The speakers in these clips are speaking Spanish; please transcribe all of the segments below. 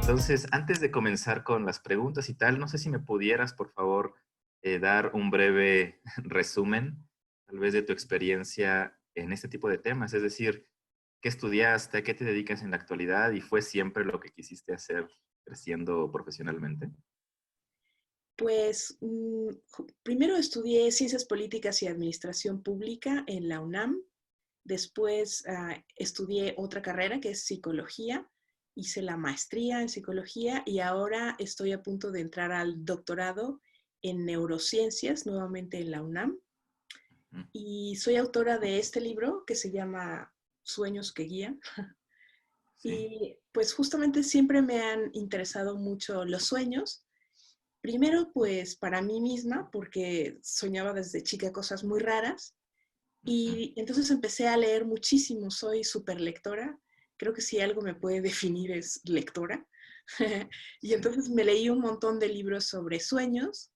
Entonces, antes de comenzar con las preguntas y tal, no sé si me pudieras, por favor, dar un breve resumen, tal vez, de tu experiencia en este tipo de temas. Es decir, ¿qué estudiaste? ¿A qué te dedicas en la actualidad? ¿Y fue siempre lo que quisiste hacer creciendo profesionalmente? Pues primero estudié Ciencias Políticas y Administración Pública en la UNAM. Después estudié otra carrera que es Psicología. Hice la maestría en Psicología y ahora estoy a punto de entrar al doctorado en Neurociencias, nuevamente en la UNAM. Mm. Y soy autora de este libro que se llama Sueños que guían. Sí. Y pues justamente siempre me han interesado mucho los sueños. Primero, pues para mí misma, porque soñaba desde chica cosas muy raras. Ujú. Y entonces empecé a leer muchísimo. Soy súper lectora. Creo que si algo me puede definir es lectora. Y Sí. entonces me leí un montón de libros sobre sueños.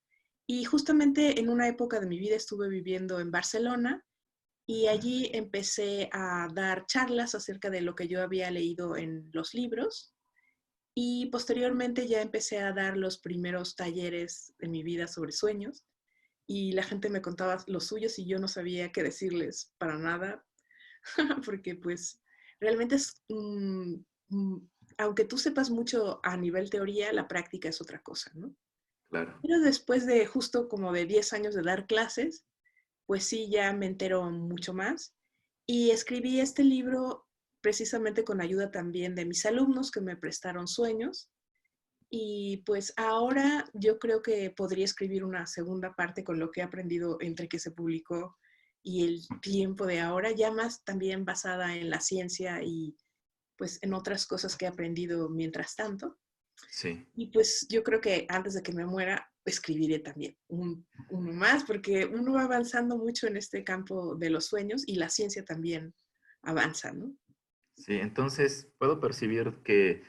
Y justamente en una época de mi vida estuve viviendo en Barcelona y Ujú. allí empecé a dar charlas acerca de lo que yo había leído en los libros. Y posteriormente ya empecé a dar los primeros talleres en mi vida sobre sueños y la gente me contaba los suyos y yo no sabía qué decirles para nada, porque pues realmente es, aunque tú sepas mucho a nivel teoría, la práctica es otra cosa, ¿no? Claro. Pero después de justo como de 10 años de dar clases, pues sí, ya me entero mucho más. Y escribí este libro precisamente con ayuda también de mis alumnos que me prestaron sueños. Y pues ahora yo creo que podría escribir una segunda parte con lo que he aprendido entre que se publicó y el tiempo de ahora, ya más también basada en la ciencia y pues en otras cosas que he aprendido mientras tanto. Sí. Y pues yo creo que antes de que me muera, escribiré también uno más, porque uno va avanzando mucho en este campo de los sueños y la ciencia también avanza, ¿no? Sí, entonces puedo percibir que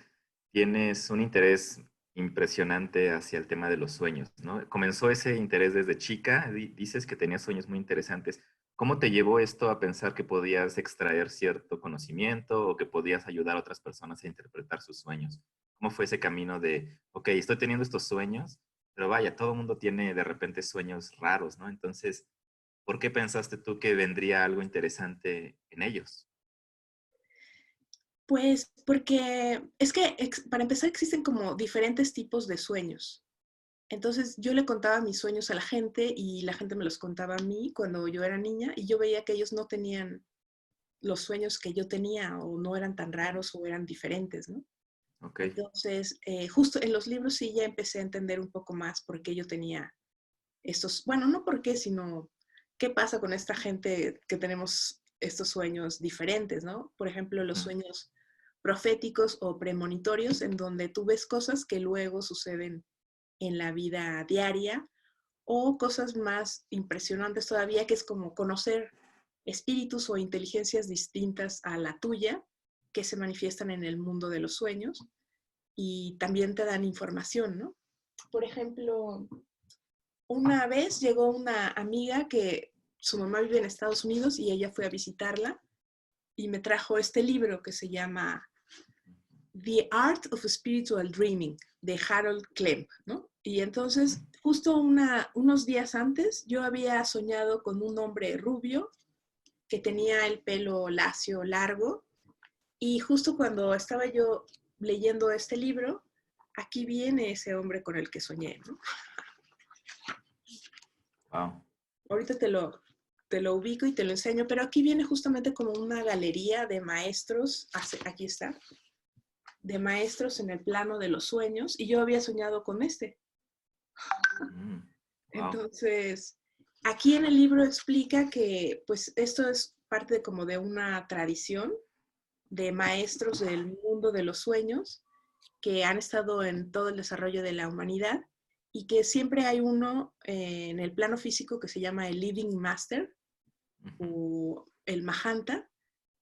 tienes un interés impresionante hacia el tema de los sueños, ¿no? Comenzó ese interés desde chica, dices que tenías sueños muy interesantes. ¿Cómo te llevó esto a pensar que podías extraer cierto conocimiento o que podías ayudar a otras personas a interpretar sus sueños? ¿Cómo fue ese camino de, ok, estoy teniendo estos sueños, pero vaya, todo el mundo tiene de repente sueños raros, ¿no? Entonces, ¿por qué pensaste tú que vendría algo interesante en ellos? Pues porque es que para empezar existen como diferentes tipos de sueños. Entonces yo le contaba mis sueños a la gente y la gente me los contaba a mí cuando yo era niña y yo veía que ellos no tenían los sueños que yo tenía o no eran tan raros o eran diferentes, ¿no? Ok. Entonces, justo en los libros sí ya empecé a entender un poco más por qué yo tenía estos, bueno, no por qué, sino qué pasa con esta gente que tenemos estos sueños diferentes, ¿no? Por ejemplo, los Ujú. sueños proféticos o premonitorios, en donde tú ves cosas que luego suceden en la vida diaria, o cosas más impresionantes todavía, que es como conocer espíritus o inteligencias distintas a la tuya, que se manifiestan en el mundo de los sueños y también te dan información, ¿no? Por ejemplo, una vez llegó una amiga que su mamá vive en Estados Unidos y ella fue a visitarla y me trajo este libro que se llama The Art of Spiritual Dreaming de Harold Klemp, ¿no? Y entonces, justo unos días antes, yo había soñado con un hombre rubio que tenía el pelo lacio largo y justo cuando estaba yo leyendo este libro, aquí viene ese hombre con el que soñé, ¿no? Wow. Ahorita te lo ubico y te lo enseño, pero aquí viene justamente como una galería de maestros, aquí está, de maestros en el plano de los sueños, y yo había soñado con este. Wow. Entonces, aquí en el libro explica que pues esto es parte como de una tradición de maestros del mundo de los sueños que han estado en todo el desarrollo de la humanidad y que siempre hay uno en el plano físico que se llama el Living Master o el Mahanta,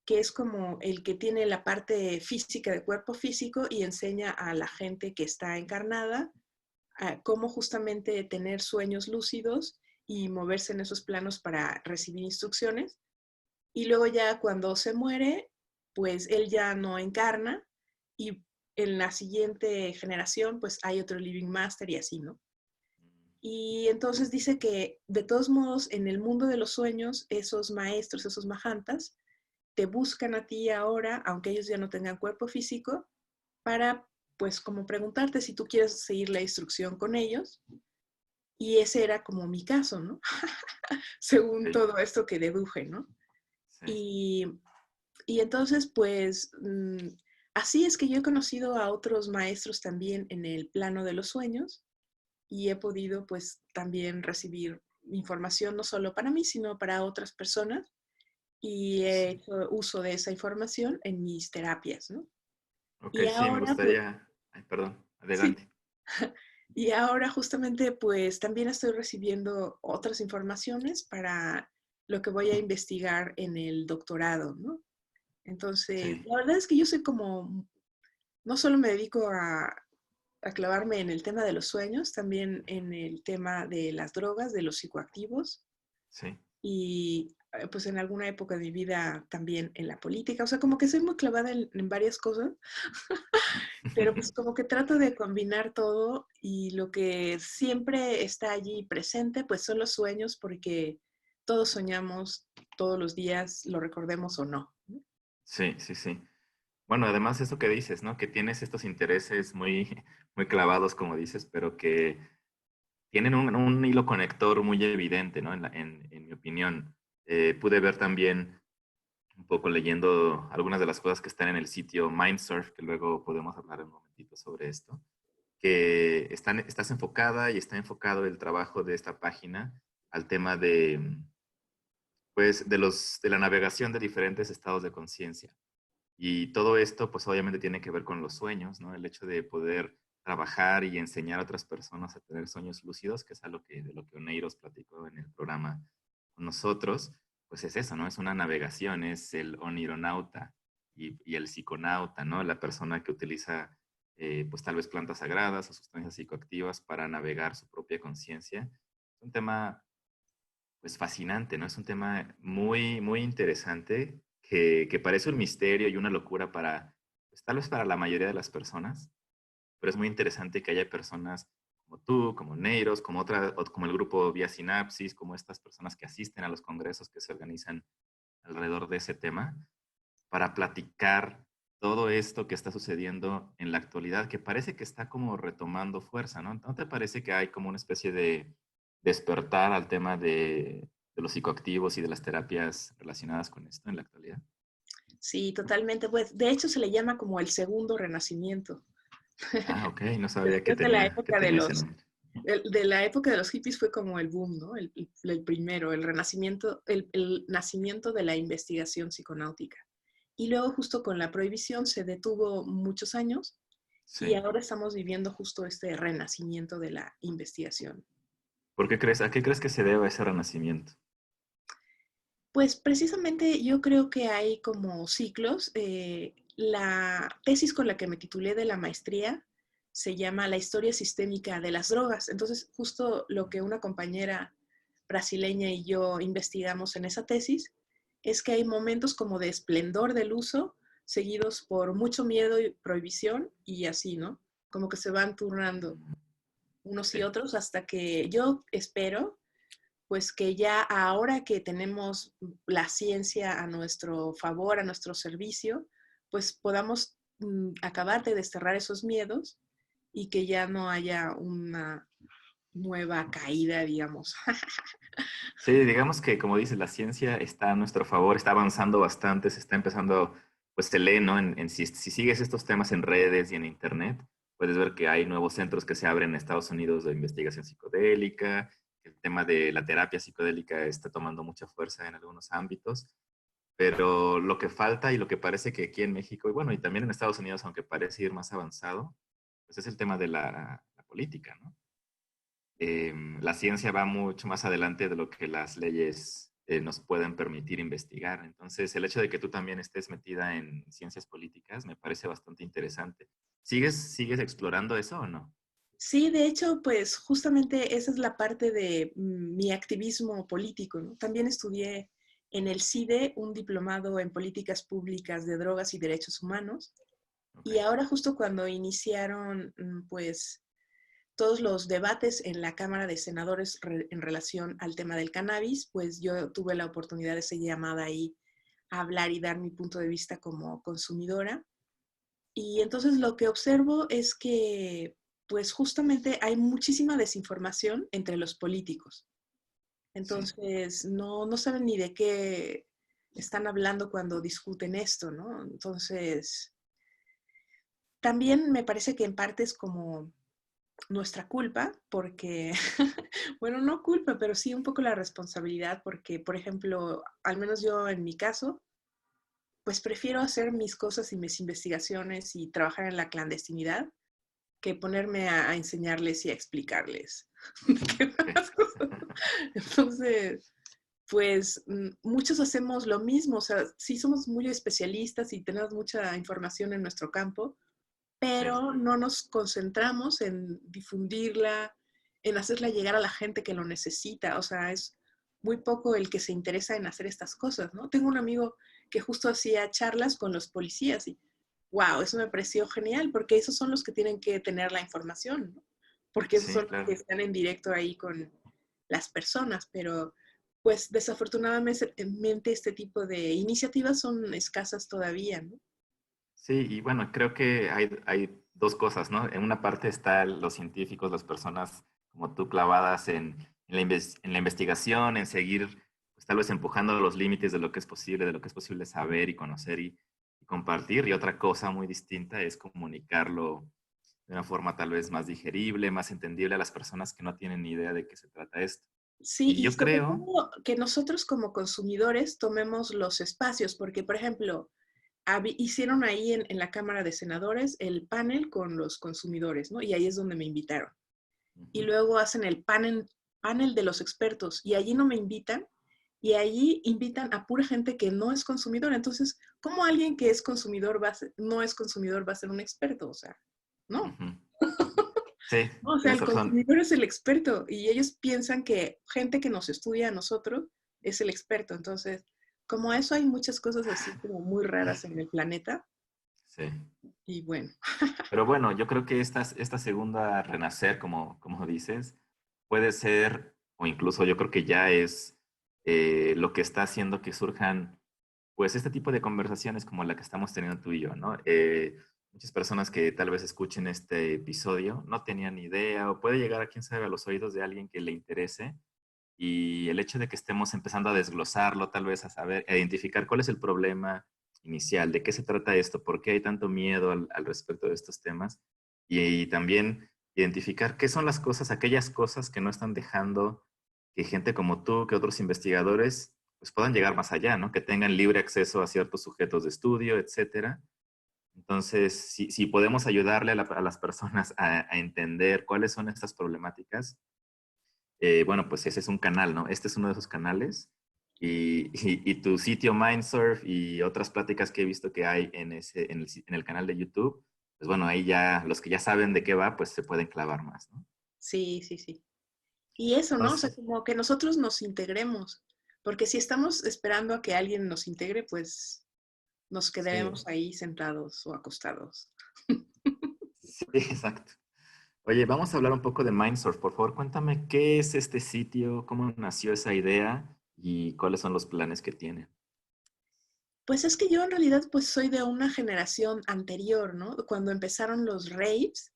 que es como el que tiene la parte física de cuerpo físico y enseña a la gente que está encarnada a cómo justamente tener sueños lúcidos y moverse en esos planos para recibir instrucciones. Y luego ya cuando se muere, pues él ya no encarna y en la siguiente generación, pues hay otro Living Master y así, ¿no? Y entonces dice que, de todos modos, en el mundo de los sueños, esos maestros, esos mahantas, te buscan a ti ahora, aunque ellos ya no tengan cuerpo físico, para, pues, como preguntarte si tú quieres seguir la instrucción con ellos. Y ese era como mi caso, ¿no? Según Ok, todo esto que deduje, ¿no? sí. Y, y entonces, pues, así es que yo he conocido a otros maestros también en el plano de los sueños y he podido, pues, también recibir información no solo para mí, sino para otras personas y Sí, he sí. hecho uso de esa información en mis terapias, ¿no? Ok, Y sí, me ahora, pues, gustaría... Ay, perdón, sí, adelante. y ahora justamente pues también estoy recibiendo otras informaciones para lo que voy a investigar en el doctorado, ¿no? Entonces, Sí, la verdad es que yo soy como, no solo me dedico a clavarme en el tema de los sueños, también en el tema de las drogas, de los psicoactivos sí. y pues en alguna época de mi vida también en la política. O sea, como que soy muy clavada en varias cosas. Pero pues como que trato de combinar todo y lo que siempre está allí presente pues son los sueños porque todos soñamos todos los días, lo recordemos o no. Sí, sí, sí. Bueno, además eso que dices, ¿no? Que tienes estos intereses muy, muy clavados, como dices, pero que tienen un hilo conector muy evidente, ¿no? En mi opinión. Pude ver también, un poco leyendo algunas de las cosas que están en el sitio Mindsurf, que luego podemos hablar un momentito sobre esto, que estás enfocada y está enfocado el trabajo de esta página al tema de, pues, de la navegación de diferentes estados de conciencia. Y todo esto, pues obviamente tiene que ver con los sueños, ¿no? El hecho de poder trabajar y enseñar a otras personas a tener sueños lúcidos, que es algo de lo que Oneiros platicó en el programa con nosotros, pues es eso, ¿no? Es una navegación, es el onironauta y el psiconauta, ¿no? La persona que utiliza, pues tal vez plantas sagradas o sustancias psicoactivas para navegar su propia conciencia. Es un tema pues fascinante, ¿no? Es un tema muy, muy interesante que parece un misterio y una locura para, pues, tal vez para la mayoría de las personas, pero es muy interesante que haya personas como tú, como Neiros, como el grupo Vía Sinapsis, como estas personas que asisten a los congresos que se organizan alrededor de ese tema, para platicar todo esto que está sucediendo en la actualidad, que parece que está como retomando fuerza, ¿no? ¿No te parece que hay como una especie de despertar al tema de los psicoactivos y de las terapias relacionadas con esto en la actualidad? Sí, totalmente. Pues de hecho se le llama como el segundo renacimiento. Ah, ok, no sabía Después de la que época de tenía ese los nombre. de la época de los hippies fue como el boom, ¿no? El primero, el renacimiento, el nacimiento de la investigación psiconáutica. Y luego justo con la prohibición se detuvo muchos años y Sí. ahora estamos viviendo justo este renacimiento de la investigación. ¿Por qué crees, a qué crees que se debe ese renacimiento? Pues precisamente yo creo que hay como ciclos. La tesis con la que me titulé de la maestría se llama La historia sistémica de las drogas. Entonces, justo lo que una compañera brasileña y yo investigamos en esa tesis es que hay momentos como de esplendor del uso, seguidos por mucho miedo y prohibición y así, ¿no? Como que se van turnando unos y Sí. otros hasta que yo espero pues que ya ahora que tenemos la ciencia a nuestro favor, a nuestro servicio, pues podamos acabar de desterrar esos miedos y que ya no haya una nueva caída, digamos. Sí, digamos que como dices, la ciencia está a nuestro favor, está avanzando bastante, se está empezando, pues se lee, ¿no? Si sigues estos temas en redes y en internet, puedes ver que hay nuevos centros que se abren en Estados Unidos de investigación psicodélica, el tema de la terapia psicodélica está tomando mucha fuerza en algunos ámbitos, pero lo que falta y lo que parece que aquí en México, y bueno, y también en Estados Unidos, aunque parece ir más avanzado, pues es el tema de la política, ¿no? La ciencia va mucho más adelante de lo que las leyes nos pueden permitir investigar. Entonces, el hecho de que tú también estés metida en ciencias políticas me parece bastante interesante. ¿Sigues explorando eso o no? Sí, de hecho, pues justamente esa es la parte de mi activismo político, ¿no? También estudié en el CIDE un diplomado en políticas públicas de drogas y derechos humanos Ok. Y ahora justo cuando iniciaron, pues, todos los debates en la Cámara de Senadores en relación al tema del cannabis, pues yo tuve la oportunidad de ser llamada ahí a hablar y dar mi punto de vista como consumidora. Y entonces lo que observo es que, pues justamente hay muchísima desinformación entre los políticos. Sí, Entonces, no saben ni de qué están hablando cuando discuten esto, ¿no? Entonces, también me parece que en parte es como nuestra culpa, porque, bueno, no culpa, pero sí un poco la responsabilidad, porque, por ejemplo, al menos yo en mi caso, pues prefiero hacer mis cosas y mis investigaciones y trabajar en la clandestinidad que ponerme a enseñarles y a explicarles. ok. Entonces, pues muchos hacemos lo mismo, o sea, sí somos muy especialistas y tenemos mucha información en nuestro campo, Sí, pero no nos concentramos en difundirla, en hacerla llegar a la gente que lo necesita. O sea, es muy poco el que se interesa en hacer estas cosas, ¿no? Tengo un amigo que justo hacía charlas con los policías y, wow, eso me pareció genial, porque esos son los que tienen que tener la información, ¿no? Porque esos sí, son los que claro. están en directo ahí con las personas, pero pues desafortunadamente este tipo de iniciativas son escasas todavía, ¿no? Sí, y bueno, creo que hay dos cosas, ¿no? En una parte están los científicos, las personas como tú clavadas en la investigación, en seguir, pues tal vez empujando los límites de lo que es posible, de lo que es posible saber y conocer y compartir. Y otra cosa muy distinta es comunicarlo de una forma tal vez más digerible, más entendible a las personas que no tienen ni idea de qué se trata esto. Sí, Y y yo sobre creo, todo que nosotros como consumidores tomemos los espacios, porque, por ejemplo, hicieron ahí en la Cámara de Senadores el panel con los consumidores, ¿no? Y ahí es donde me invitaron. Y ujú, luego hacen el panel de los expertos y allí no me invitan y allí invitan a pura gente que no es consumidor. Entonces, ¿cómo alguien que es consumidor no es consumidor va a ser un experto? O sea, no. ujú. Sí, No, o sea, tienes el razón. consumidor es el experto y ellos piensan que gente que nos estudia a nosotros es el experto. Entonces, como eso hay muchas cosas así como muy raras en el planeta Sí. y bueno, Pero bueno, yo creo que esta segunda renacer, como dices, puede ser, o incluso yo creo que ya es lo que está haciendo que surjan, pues, este tipo de conversaciones como la que estamos teniendo tú y yo, ¿no? Muchas personas que tal vez escuchen este episodio no tenían ni idea, o puede llegar a, quién sabe, a los oídos de alguien que le interese, y el hecho de que estemos empezando a desglosarlo, tal vez a saber, a identificar cuál es el problema inicial, de qué se trata esto, por qué hay tanto miedo al respecto de estos temas, y también identificar qué son las cosas, aquellas cosas que no están dejando que gente como tú, que otros investigadores, pues puedan llegar más allá, ¿no? Que tengan libre acceso a ciertos sujetos de estudio, etcétera. Entonces, si podemos ayudarle a las personas a entender cuáles son estas problemáticas, bueno, pues ese es un canal, ¿no? Este es uno de esos canales. Y tu sitio Mindsurf y otras pláticas que he visto que hay en el canal de YouTube, pues bueno, ahí ya los que ya saben de qué va, pues se pueden clavar más, ¿no? sí, sí, sí. Y eso, ¿no? O sea, Entonces, como que nosotros nos integremos, porque si estamos esperando a que alguien nos integre, pues nos sí, quedaremos ahí sentados o acostados. sí, exacto. Oye, vamos a hablar un poco de Mindsurf. Por favor, cuéntame qué es este sitio, cómo nació esa idea y cuáles son los planes que tiene. Pues es que yo en realidad pues soy de una generación anterior, ¿no? Cuando empezaron los raves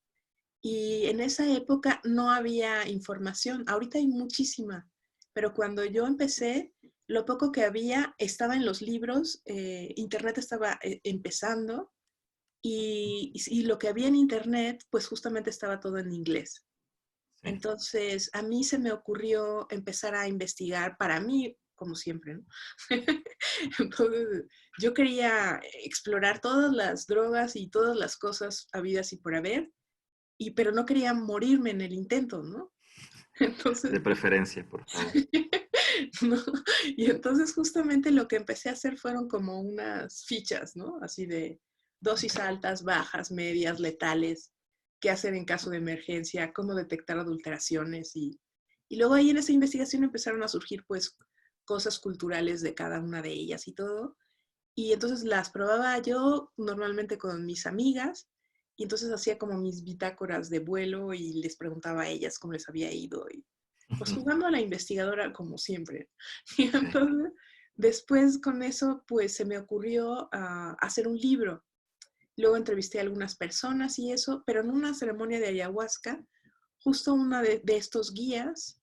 y en esa época no había información. Ahorita hay muchísima, pero cuando yo empecé, lo poco que había estaba en los libros, Internet estaba empezando y lo que había en Internet pues justamente estaba todo en inglés. Sí, Entonces, a mí se me ocurrió empezar a investigar para mí, como siempre, ¿no? Entonces, yo quería explorar todas las drogas y todas las cosas habidas y por haber, pero no quería morirme en el intento, ¿no? de Entonces, preferencia, por favor. ¿no? Y entonces justamente lo que empecé a hacer fueron como unas fichas, ¿no? Así de dosis altas, bajas, medias, letales, qué hacer en caso de emergencia, cómo detectar adulteraciones y luego ahí en esa investigación empezaron a surgir pues cosas culturales de cada una de ellas y todo. y entonces las probaba yo normalmente con mis amigas y entonces hacía como mis bitácoras de vuelo y les preguntaba a ellas cómo les había ido y pues jugando a la investigadora como siempre. Y Sí. entonces después con eso pues se me ocurrió hacer un libro. Luego entrevisté a algunas personas y eso, pero en una ceremonia de ayahuasca, justo una de estos guías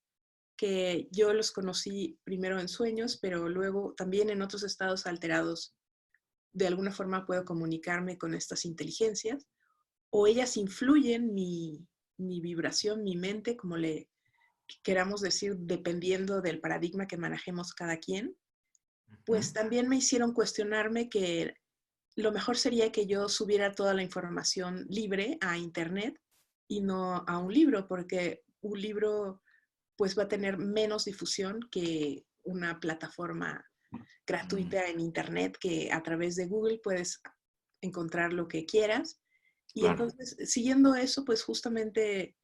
que yo los conocí primero en sueños, pero luego también en otros estados alterados, de alguna forma puedo comunicarme con estas inteligencias, o ellas influyen mi vibración, mi mente, como le queramos decir, dependiendo del paradigma que manejemos cada quien, Ujú. pues también me hicieron cuestionarme que lo mejor sería que yo subiera toda la información libre a internet y no a un libro, porque un libro pues va a tener menos difusión que una plataforma Mm, gratuita en internet que a través de Google puedes encontrar lo que quieras. Y claro. entonces, siguiendo eso, pues justamente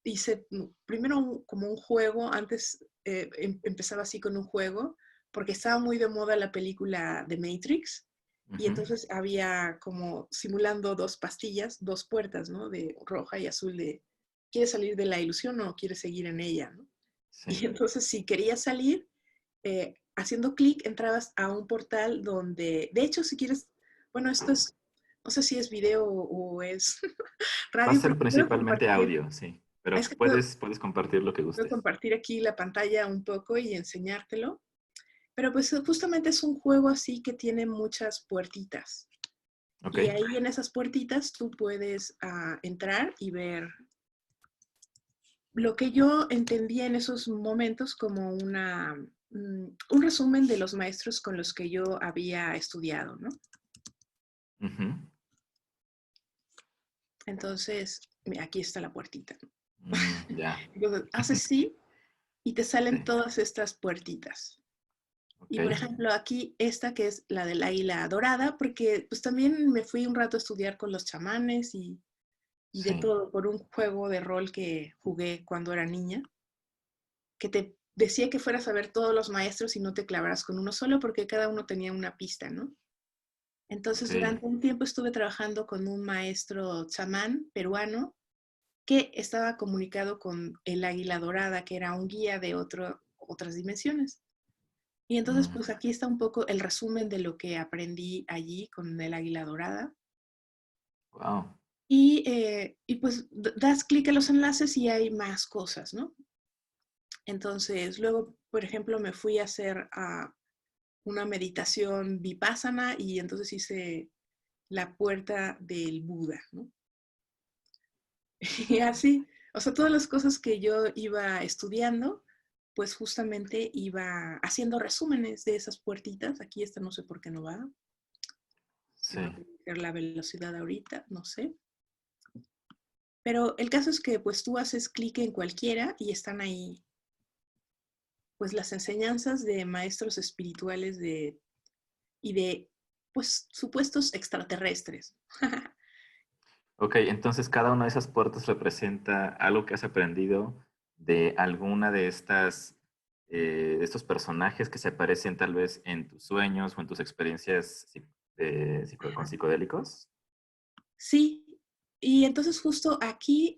hice primero como un juego, antes empezaba así con un juego, porque estaba muy de moda la película de Matrix, y Ujú. entonces había como simulando dos pastillas, dos puertas, ¿no? De roja y azul, de ¿quieres salir de la ilusión o quieres seguir en ella? ¿No? Sí. Y entonces si querías salir, haciendo clic entrabas a un portal donde, de hecho, si quieres, bueno, esto es, no sé si es video o es Va a radio, ser porque puedo principalmente compartir, audio, sí. es Pero que puedes compartir lo que puedo gustes. compartir aquí la pantalla un poco y enseñártelo. Pero pues justamente es un juego así que tiene muchas puertitas. Ok. Y ahí en esas puertitas tú puedes entrar y ver lo que yo entendía en esos momentos como un resumen de los maestros con los que yo había estudiado, ¿no? Ujú. Entonces, aquí está la puertita. Ya. Entonces, haces sí y te salen Sí. todas estas puertitas. Ok. Y por ejemplo, aquí esta que es la del águila dorada, porque pues también me fui un rato a estudiar con los chamanes y de Sí. todo por un juego de rol que jugué cuando era niña, que te decía que fueras a ver todos los maestros y no te clavaras con uno solo porque cada uno tenía una pista, ¿no? Ok. Entonces, durante un tiempo estuve trabajando con un maestro chamán peruano que estaba comunicado con el águila dorada, que era un guía de otras dimensiones. Y entonces, Mm, pues aquí está un poco el resumen de lo que aprendí allí con el águila dorada. wow. Y pues das clic a los enlaces y hay más cosas, ¿no? Entonces, luego, por ejemplo, me fui a hacer una meditación vipassana y entonces hice la puerta del Buda, ¿no? Y así, o sea, todas las cosas que yo iba estudiando, pues justamente iba haciendo resúmenes de esas puertitas. Aquí esta no sé por qué no va. Sí. Me va a perder la velocidad ahorita, no sé. Pero el caso es que pues tú haces clic en cualquiera y están ahí pues las enseñanzas de maestros espirituales y de pues supuestos extraterrestres. Ok, entonces cada una de esas puertas representa algo que has aprendido de alguna de estos personajes que se aparecen tal vez en tus sueños o en tus experiencias con psicodélicos. Sí, y entonces justo aquí,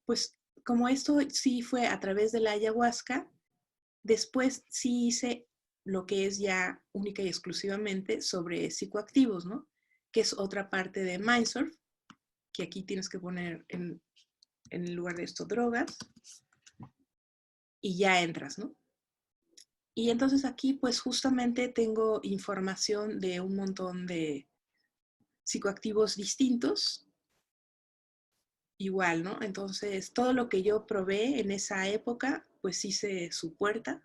pues como esto sí fue a través de la ayahuasca, después sí hice lo que es ya única y exclusivamente sobre psicoactivos, ¿no? Que es otra parte de Mindsurf, que aquí tienes que poner en lugar de esto drogas y ya entras, ¿no? Y entonces aquí pues justamente tengo información de un montón de psicoactivos distintos, igual, ¿no? Entonces todo lo que yo probé en esa época pues hice su puerta,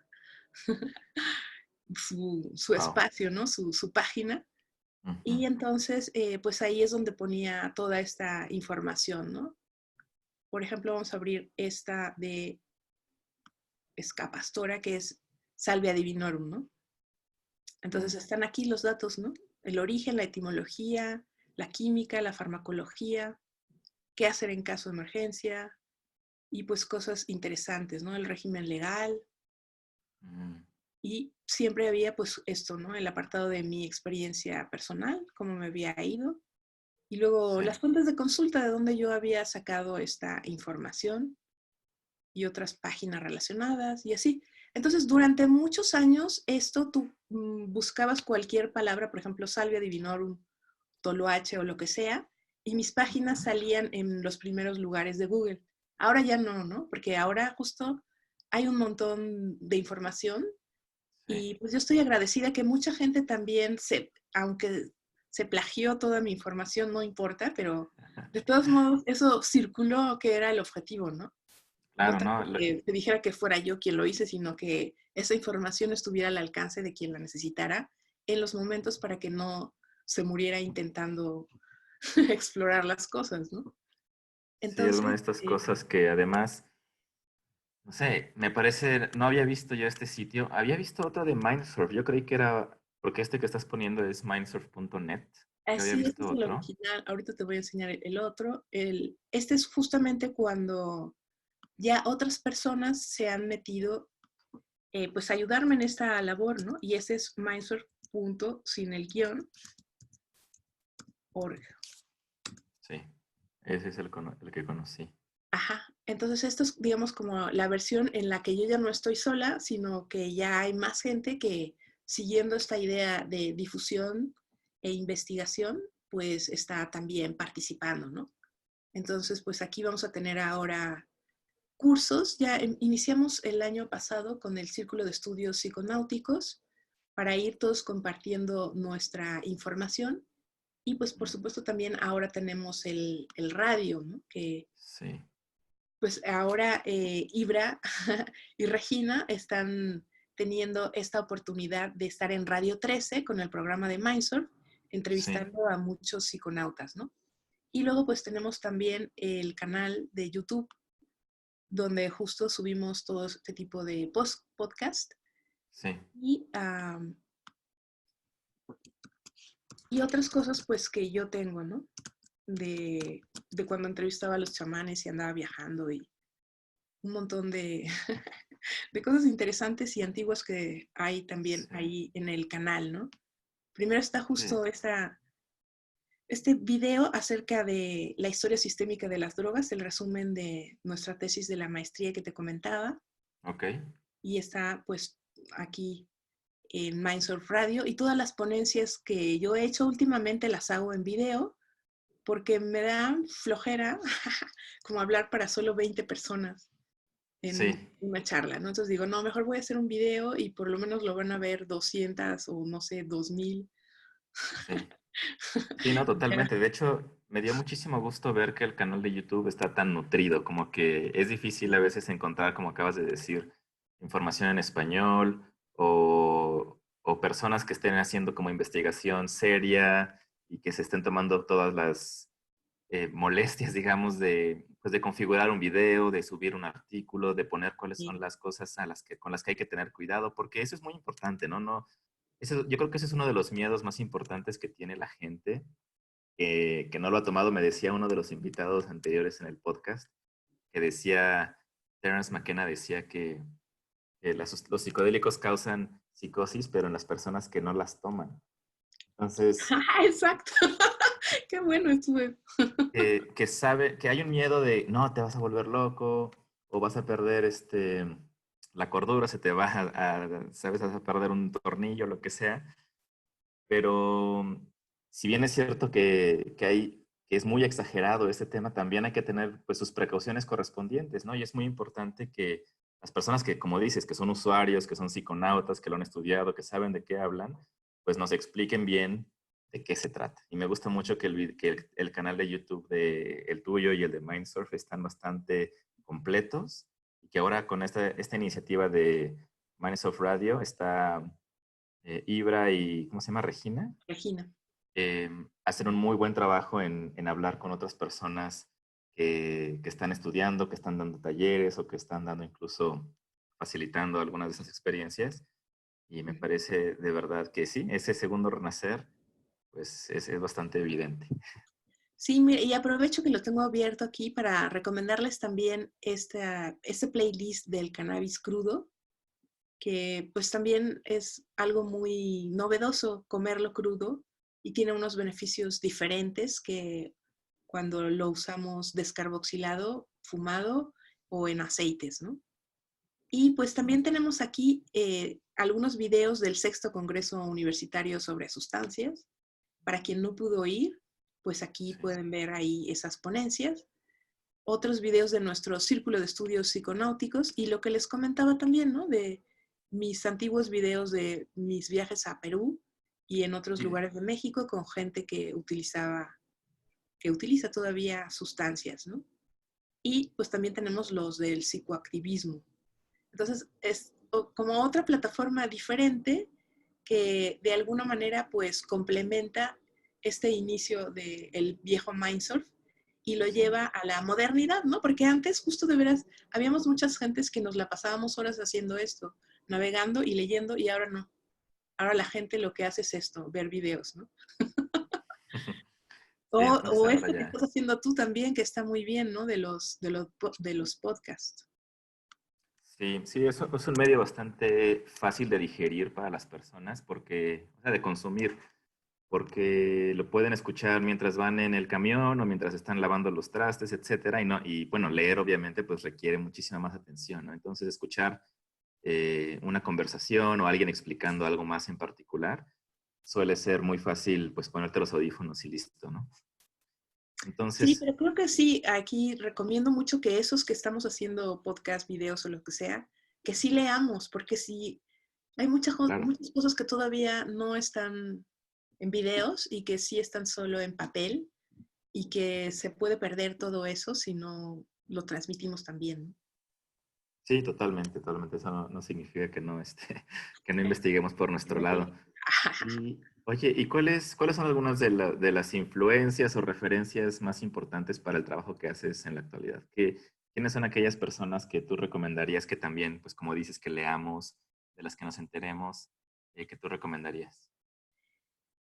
su Wow. espacio, ¿no? Su página. Y entonces, pues ahí es donde ponía toda esta información, ¿no? Por ejemplo, vamos a abrir esta de Escapastora, que es Salvia Divinorum, ¿no? Entonces están aquí los datos, ¿no? El origen, la etimología, la química, la farmacología, qué hacer en caso de emergencia y pues cosas interesantes, ¿no? El régimen legal. Y siempre había pues esto, ¿no? El apartado de mi experiencia personal, cómo me había ido. Y luego Sí, las fuentes de consulta de donde yo había sacado esta información y otras páginas relacionadas y así. Entonces, durante muchos años, esto tú buscabas cualquier palabra, por ejemplo, Salvia Divinorum, Toloache o lo que sea, y mis páginas salían en los primeros lugares de Google. Ahora ya no, ¿no? Porque ahora justo hay un montón de información sí. y pues yo estoy agradecida que mucha gente también aunque se plagió toda mi información, no importa, pero de todos modos eso circuló que era el objetivo, ¿no? No Claro, tanto ¿no? que te dijera que fuera yo quien lo hice, sino que esa información estuviera al alcance de quien la necesitara en los momentos para que no se muriera intentando explorar las cosas, ¿no? Sí, alguna Entonces, de estas cosas que además, no sé, me parece, no había visto yo este sitio, había visto otro de Mindsurf, yo creí que era, porque este que estás poniendo es mindsurf.net, yo había así este visto es el otro. original. Ahorita te voy a enseñar el otro. Este es justamente cuando ya otras personas se han metido, pues a ayudarme en esta labor, ¿no? Y ese es mindsurf.sin el guión org. Sí, ese es el que conocí. Ajá, entonces esto es, digamos, como la versión en la que yo ya no estoy sola, sino que ya hay más gente que siguiendo esta idea de difusión e investigación, pues está también participando, ¿no? Entonces, pues aquí vamos a tener ahora cursos. Ya iniciamos el año pasado con el Círculo de Estudios Psiconáuticos para ir todos compartiendo nuestra información. Y pues por supuesto también ahora tenemos el radio, ¿no? Que Sí, pues ahora Ibra y Regina están teniendo esta oportunidad de estar en Radio 13 con el programa de Mindsurf, sí, entrevistando a muchos psiconautas, ¿no? Y luego pues tenemos también el canal de YouTube, donde justo subimos todo este tipo de podcast sí, y otras cosas pues que yo tengo, ¿no? De cuando entrevistaba a los chamanes y andaba viajando y un montón de cosas interesantes y antiguas que hay también sí, ahí en el canal, ¿no? Primero está sí, justo este video acerca de la historia sistémica de las drogas, el resumen de nuestra tesis de la maestría que te comentaba, ok, y está pues aquí en Mindsurf Radio, y todas las ponencias que yo he hecho últimamente las hago en video porque me da flojera como hablar para solo 20 personas sí, en una charla, ¿no? Entonces digo, no, mejor voy a hacer un video y por lo menos lo van a ver 200 o no sé, 2000. sí. Sí, no, totalmente. De hecho, me dio muchísimo gusto ver que el canal de YouTube está tan nutrido, como que es difícil a veces encontrar, como acabas de decir, información en español o personas que estén haciendo como investigación seria y que se estén tomando todas las molestias, digamos, de, pues, de configurar un video, de subir un artículo, de poner cuáles son Y las cosas con las que hay que tener cuidado, porque eso es muy importante, ¿no? Yo creo que ese es uno de los miedos más importantes que tiene la gente que no lo ha tomado. Me decía uno de los invitados anteriores en el podcast, que decía, Terence McKenna decía que los psicodélicos causan psicosis, pero en las personas que no las toman. Entonces, exacto. Qué bueno estuve. que sabe, que hay un miedo de, no, te vas a volver loco o vas a perder la cordura, se te va sabes, vas a perder un tornillo, lo que sea. Pero si bien es cierto que es muy exagerado este tema, también hay que tener pues sus precauciones correspondientes, ¿no? Y es muy importante que las personas que, como dices, que son usuarios, que son psiconautas, que lo han estudiado, que saben de qué hablan, pues nos expliquen bien de qué se trata. Y me gusta mucho que el canal de YouTube de el tuyo y el de Mindsurf están bastante completos y que ahora con esta iniciativa de Mindsurf Radio está Ibra y, ¿cómo se llama? Regina, Regina. hacen un muy buen trabajo en hablar con otras personas que están estudiando, que están dando talleres o que están dando incluso facilitando algunas de esas experiencias. Y me parece de verdad que sí, ese segundo renacer, pues es bastante evidente. Sí, mire, y aprovecho que lo tengo abierto aquí para recomendarles también este playlist del cannabis crudo, que pues también es algo muy novedoso comerlo crudo y tiene unos beneficios diferentes que cuando lo usamos descarboxilado, fumado o en aceites, ¿no? Y pues también tenemos aquí algunos videos del sexto Congreso Universitario sobre Sustancias. Para quien no pudo ir, pues aquí Sí, pueden ver ahí esas ponencias. Otros videos de nuestro círculo de estudios psiconáuticos y lo que les comentaba también, ¿no? De mis antiguos videos de mis viajes a Perú y en otros sí. lugares de México con gente que utiliza todavía sustancias, ¿no? Y pues también tenemos los del psicoactivismo. Entonces es como otra plataforma diferente que de alguna manera pues complementa este inicio del viejo Mindsurf y lo Sí. lleva a la modernidad, ¿no? Porque antes justo de veras habíamos muchas gentes que nos la pasábamos horas haciendo esto, navegando y leyendo y ahora no. Ahora la gente lo que hace es esto, ver videos, ¿no? Sí, entonces O ahora esto que ya. estás haciendo tú también, que está muy bien, ¿no? De los podcasts. Sí, sí, eso es un medio bastante fácil de digerir para las personas porque, o sea, de consumir, porque lo pueden escuchar mientras van en el camión o mientras están lavando los trastes, etcétera, y no, y bueno, leer obviamente pues requiere muchísima más atención, ¿no? Entonces escuchar una conversación o alguien explicando algo más en particular suele ser muy fácil pues ponerte los audífonos y listo, ¿no? Sí, Entonces, pero creo que sí, aquí recomiendo mucho que esos que estamos haciendo podcast, videos o lo que sea, que sí leamos, porque sí, hay claro. muchas cosas que todavía no están en videos y que sí están solo en papel y que se puede perder todo eso si no lo transmitimos también. Sí, totalmente, totalmente. Eso no significa que no, que no investiguemos por nuestro ¿No? lado. Y, oye, ¿y cuáles son algunas de las influencias o referencias más importantes para el trabajo que haces en la actualidad? ¿Quiénes son aquellas personas que tú recomendarías que también, pues como dices, que leamos, de las que nos enteremos, que tú recomendarías?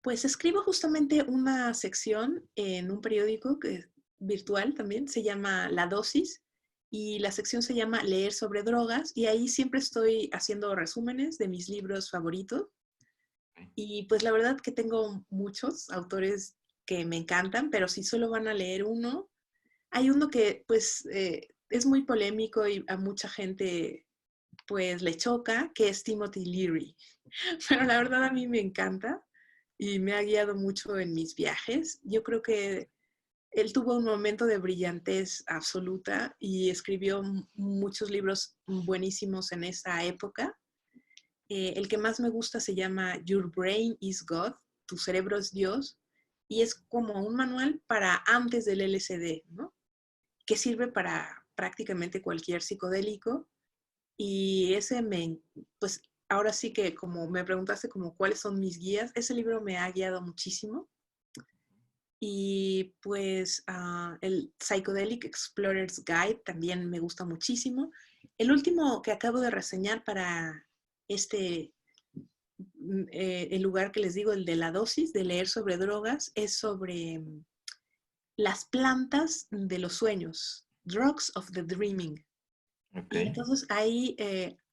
Pues escribo justamente una sección en un periódico que es virtual también, se llama La Dosis, y la sección se llama Leer sobre drogas, y ahí siempre estoy haciendo resúmenes de mis libros favoritos. Ok, Y pues la verdad que tengo muchos autores que me encantan, pero si solo van a leer uno, hay uno que pues es muy polémico y a mucha gente pues le choca, que es Timothy Leary. Pero la verdad a mí me encanta y me ha guiado mucho en mis viajes. Yo creo que él tuvo un momento de brillantez absoluta y escribió muchos libros buenísimos en esa época. El que más me gusta se llama Your Brain is God, Tu cerebro es Dios, y es como un manual para antes del LSD, ¿no? Que sirve para prácticamente cualquier psicodélico. Y pues ahora sí que como me preguntaste como cuáles son mis guías, ese libro me ha guiado muchísimo. Y pues el Psychedelic Explorer's Guide también me gusta muchísimo. El último que acabo de reseñar para este, el lugar que les digo, el de la dosis, de leer sobre drogas, es sobre las plantas de los sueños, Drugs of the Dreaming. ok, Y entonces ahí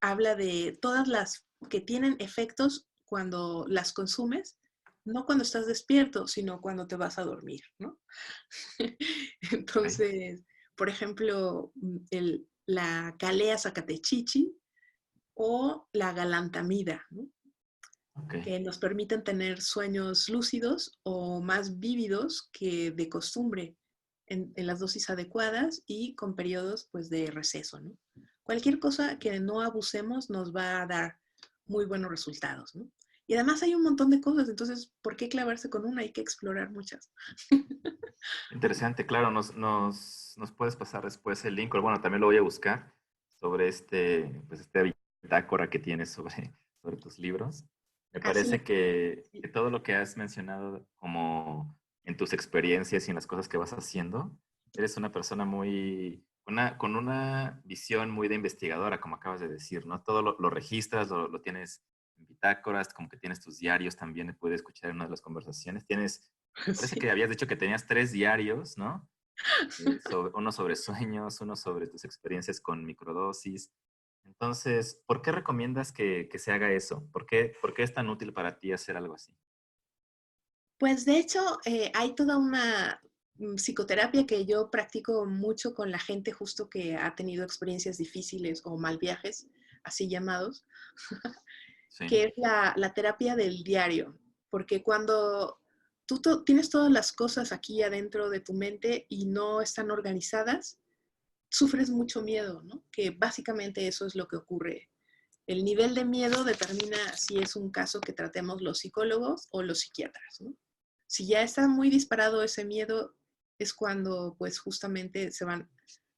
habla de todas las que tienen efectos cuando las consumes, no cuando estás despierto, sino cuando te vas a dormir, ¿no? ok, Entonces, por ejemplo, la calea sacatechichi o la galantamida, ¿no? ok. Que nos permiten tener sueños lúcidos o más vívidos que de costumbre en las dosis adecuadas y con periodos pues, de receso. ¿No? Cualquier cosa que no abusemos nos va a dar muy buenos resultados. ¿No? Y además hay un montón de cosas, entonces, ¿por qué clavarse con una? Hay que explorar muchas. Interesante, claro, nos puedes pasar después el link, o bueno, también lo voy a buscar sobre pues este bitácora que tienes sobre tus libros. Me Así parece le... que todo lo que has mencionado como en tus experiencias y en las cosas que vas haciendo, eres una persona con una visión muy de investigadora, como acabas de decir, ¿no? Todo lo registras, lo tienes en bitácoras, como que tienes tus diarios también, puedes escuchar en una de las conversaciones, me parece Sí. que habías dicho que tenías 3 diarios, ¿no? Uno sobre sueños, uno sobre tus experiencias con microdosis. Entonces, ¿por qué recomiendas que se haga eso? ¿Por qué es tan útil para ti hacer algo así? Pues de hecho, hay toda una psicoterapia que yo practico mucho con la gente justo que ha tenido experiencias difíciles o mal viajes, así llamados, Sí, que es la terapia del diario, porque cuando tienes todas las cosas aquí adentro de tu mente y no están organizadas, sufres mucho miedo, ¿no? Que básicamente eso es lo que ocurre. El nivel de miedo determina si es un caso que tratemos los psicólogos o los psiquiatras, ¿no? Si ya está muy disparado ese miedo, es cuando pues justamente se van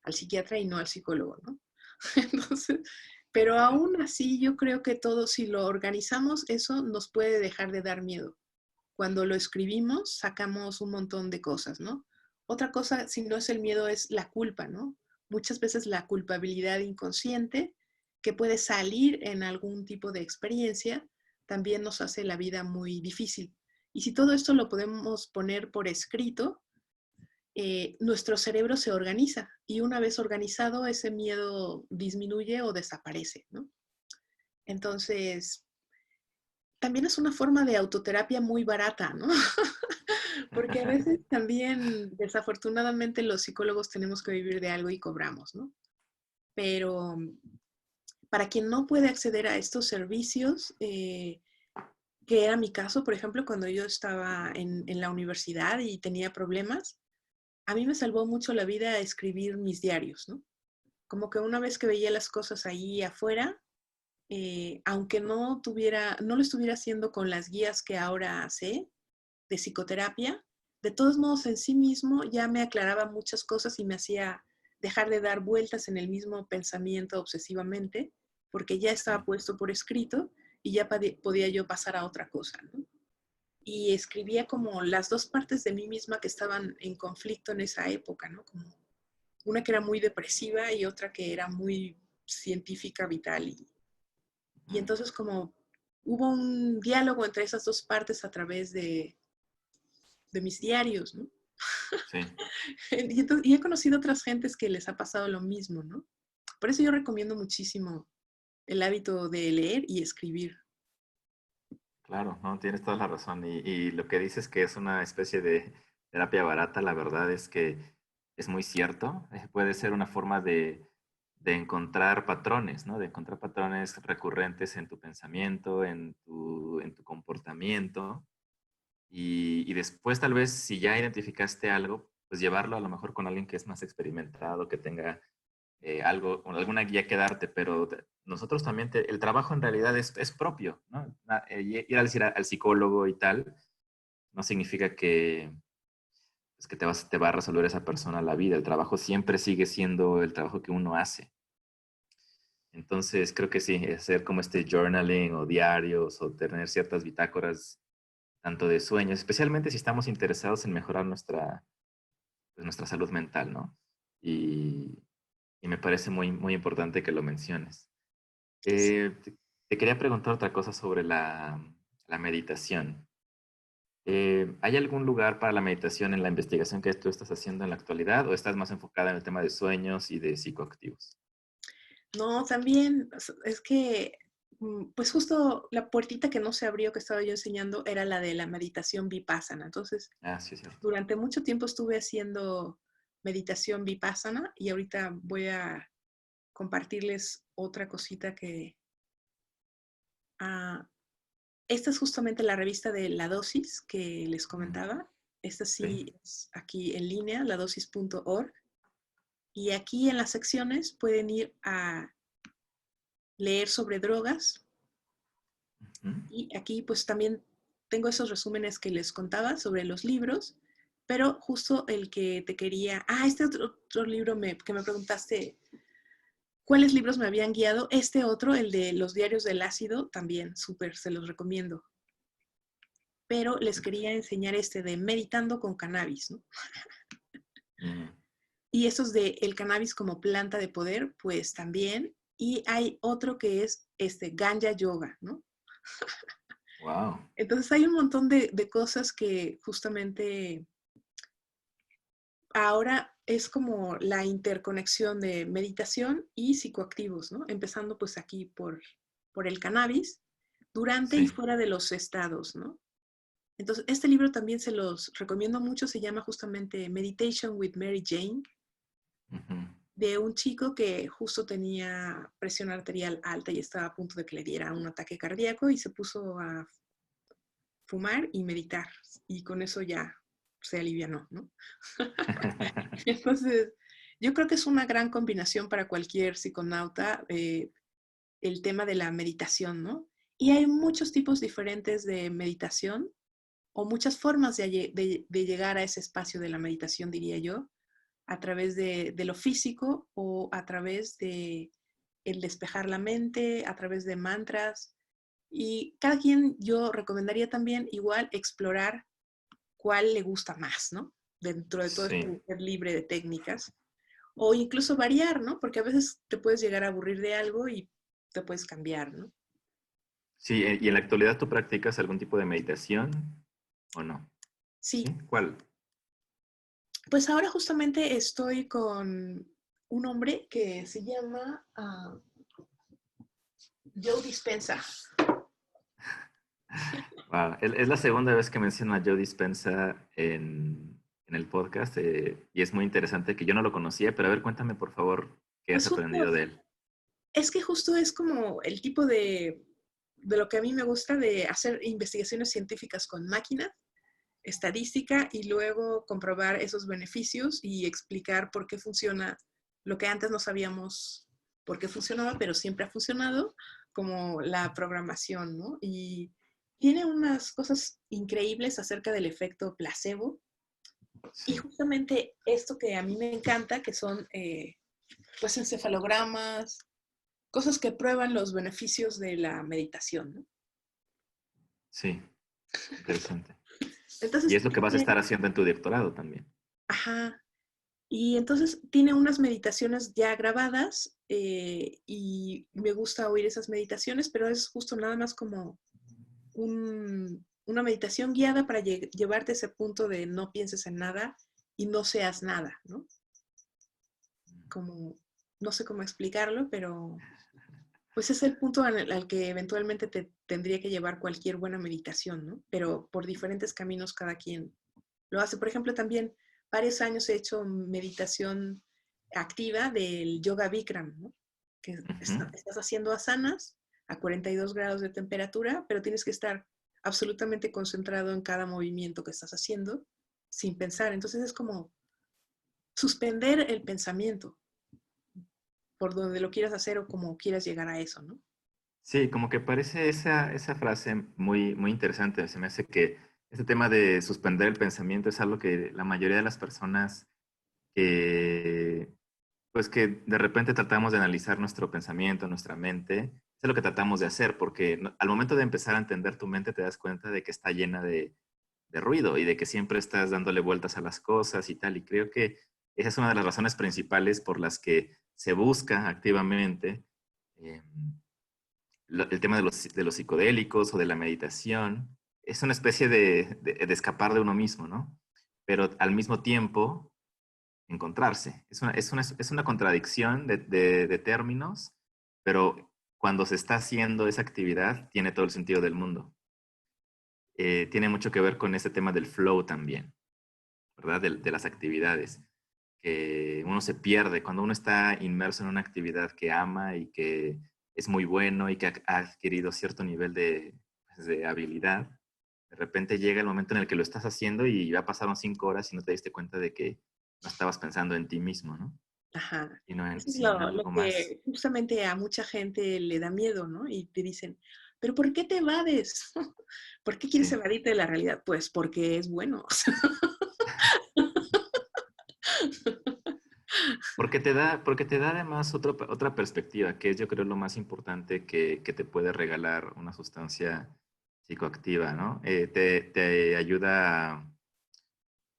al psiquiatra y no al psicólogo, ¿no? Entonces, pero sí. aún así yo creo que todo, si lo organizamos, eso nos puede dejar de dar miedo. Cuando lo escribimos, sacamos un montón de cosas, ¿no? Otra cosa, si no es el miedo, es la culpa, ¿no? Muchas veces la culpabilidad inconsciente que puede salir en algún tipo de experiencia también nos hace la vida muy difícil. Y si todo esto lo podemos poner por escrito, nuestro cerebro se organiza y una vez organizado ese miedo disminuye o desaparece, ¿no? Entonces, también es una forma de autoterapia muy barata, ¿no? Porque a veces también, desafortunadamente, los psicólogos tenemos que vivir de algo y cobramos, ¿no? Pero para quien no puede acceder a estos servicios, que era mi caso, por ejemplo, cuando yo estaba en la universidad y tenía problemas, a mí me salvó mucho la vida escribir mis diarios, ¿no? Como que una vez que veía las cosas ahí afuera, aunque no lo estuviera haciendo con las guías que ahora sé de psicoterapia, de todos modos en sí mismo ya me aclaraba muchas cosas y me hacía dejar de dar vueltas en el mismo pensamiento obsesivamente, porque ya Sí. estaba puesto por escrito y ya podía yo pasar a otra cosa, ¿no? Y escribía como las dos partes de mí misma que estaban en conflicto en esa época, ¿no? Como una que era muy depresiva y otra que era muy científica, vital. Y Mm, entonces como hubo un diálogo entre esas dos partes a través de mis diarios, ¿no? sí, Y he conocido otras gentes que les ha pasado lo mismo, ¿no? Por eso yo recomiendo muchísimo el hábito de leer y escribir. claro, no, tienes toda la razón. Y lo que dices que es una especie de terapia barata, la verdad es que es muy cierto. Puede ser una forma de encontrar patrones, ¿no? De encontrar patrones recurrentes en tu pensamiento, en tu comportamiento. Y después tal vez si ya identificaste algo, pues llevarlo a lo mejor con alguien que es más experimentado, que tenga algo, o alguna guía que darte, pero nosotros también, el trabajo en realidad es propio, ¿no? Ir al psicólogo y tal, no significa que, pues, que te va a resolver esa persona la vida. El trabajo siempre sigue siendo el trabajo que uno hace. Entonces, creo que sí, hacer como este journaling o diarios o tener ciertas bitácoras, tanto de sueños, especialmente si estamos interesados en mejorar nuestra salud mental, ¿no? Y, y me parece muy, muy importante que lo menciones. Te quería preguntar otra cosa sobre la meditación. ¿Hay algún lugar para la meditación en la investigación que tú estás haciendo en la actualidad o estás más enfocada en el tema de sueños y de psicoactivos? No, también es que, pues justo la puertita que no se abrió que estaba yo enseñando era la de la meditación vipassana. Entonces, Ah, sí, es cierto. durante mucho tiempo estuve haciendo meditación vipassana y ahorita voy a compartirles otra cosita que... ah, esta es justamente la revista de La Dosis que les Mm, comentaba. Esta sí. sí es aquí en línea, ladosis.org. Y aquí en las secciones pueden ir a leer sobre drogas. Ujú. Y aquí pues también tengo esos resúmenes que les contaba sobre los libros, pero justo el que te quería... este otro libro que me preguntaste cuáles libros me habían guiado. Este otro, el de Los diarios del ácido, también súper, se los recomiendo. Pero les quería enseñar este de Meditando con cannabis, ¿no? Mm, Y estos de El cannabis como planta de poder, pues también. Y hay otro que es este Ganja Yoga, ¿no? wow. Entonces hay un montón de cosas que justamente ahora es como la interconexión de meditación y psicoactivos, ¿no? Empezando pues aquí por el cannabis, durante y Sí. fuera de los estados, ¿no? Entonces, este libro también se los recomiendo mucho, se llama justamente Meditation with Mary Jane, Ujú. de un chico que justo tenía presión arterial alta y estaba a punto de que le diera un ataque cardíaco y se puso a fumar y meditar y con eso ya se alivianó, ¿no? Entonces, yo creo que es una gran combinación para cualquier psiconauta el tema de la meditación, ¿no? Y hay muchos tipos diferentes de meditación o muchas formas de llegar a ese espacio de la meditación, diría yo, a través de lo físico o a través de el despejar la mente, a través de mantras. Y cada quien, yo recomendaría también igual explorar cuál le gusta más, ¿no? Dentro de todo Sí. este ser libre de técnicas. O incluso variar, ¿no? Porque a veces te puedes llegar a aburrir de algo y te puedes cambiar, ¿no? Sí, ¿y en la actualidad tú practicas algún tipo de meditación o no? ¿Sí? Sí, ¿Cuál? pues ahora justamente estoy con un hombre que se llama Joe Dispenza. Wow. Es la segunda vez que menciono a Joe Dispenza en el podcast y es muy interesante que yo no lo conocía, pero a ver, cuéntame por favor qué has Pues justo, aprendido de él. es que justo es como el tipo de lo que a mí me gusta de hacer investigaciones científicas con máquinas, estadística y luego comprobar esos beneficios y explicar por qué funciona lo que antes no sabíamos por qué funcionaba, pero siempre ha funcionado, como la programación, ¿no? Y tiene unas cosas increíbles acerca del efecto placebo y Sí, justamente esto que a mí me encanta, que son pues encefalogramas, cosas que prueban los beneficios de la meditación, ¿no? sí, interesante. Y Entonces, es lo que vas a estar haciendo en tu doctorado también. ajá, y entonces tiene unas meditaciones ya grabadas y me gusta oír esas meditaciones, pero es justo nada más como una meditación guiada para llevarte a ese punto de no pienses en nada y no seas nada, ¿no? Como, no sé cómo explicarlo, pero pues es el punto al que eventualmente te tendría que llevar cualquier buena meditación, ¿no? Pero por diferentes caminos cada quien lo hace. Por ejemplo, también varios años he hecho meditación activa del yoga Bikram, ¿no? Que Ujú. estás haciendo asanas a 42 grados de temperatura, pero tienes que estar absolutamente concentrado en cada movimiento que estás haciendo sin pensar. Entonces es como suspender el pensamiento por donde lo quieras hacer o como quieras llegar a eso, ¿no? Sí, como que parece esa frase muy, muy interesante. Se me hace que este tema de suspender el pensamiento es algo que la mayoría de las personas que, pues que de repente tratamos de analizar nuestro pensamiento, nuestra mente, es lo que tratamos de hacer, porque al momento de empezar a entender tu mente te das cuenta de que está llena de ruido y de que siempre estás dándole vueltas a las cosas y tal. Y creo que esa es una de las razones principales por las que se busca activamente eh, el tema de los psicodélicos o de la meditación. Es una especie de escapar de uno mismo, ¿no? Pero al mismo tiempo encontrarse. Es una contradicción de términos, pero cuando se está haciendo esa actividad, tiene todo el sentido del mundo. Tiene mucho que ver con ese tema del flow también, ¿verdad? De las actividades, que uno se pierde cuando uno está inmerso en una actividad que ama y que es muy bueno y que ha adquirido cierto nivel pues, de habilidad. De repente llega el momento en el que lo estás haciendo y ya pasaron 5 horas y no te diste cuenta de que no estabas pensando en ti mismo, ¿no? Ajá. Eso es Sino en lo algo más. que justamente a mucha gente le da miedo, ¿no? Y te dicen, pero ¿por qué te evades? ¿Por qué quieres Sí. evadirte de la realidad? Pues porque es bueno. Porque te da además otra perspectiva, que es yo creo lo más importante que te puede regalar una sustancia psicoactiva, ¿no? Te ayuda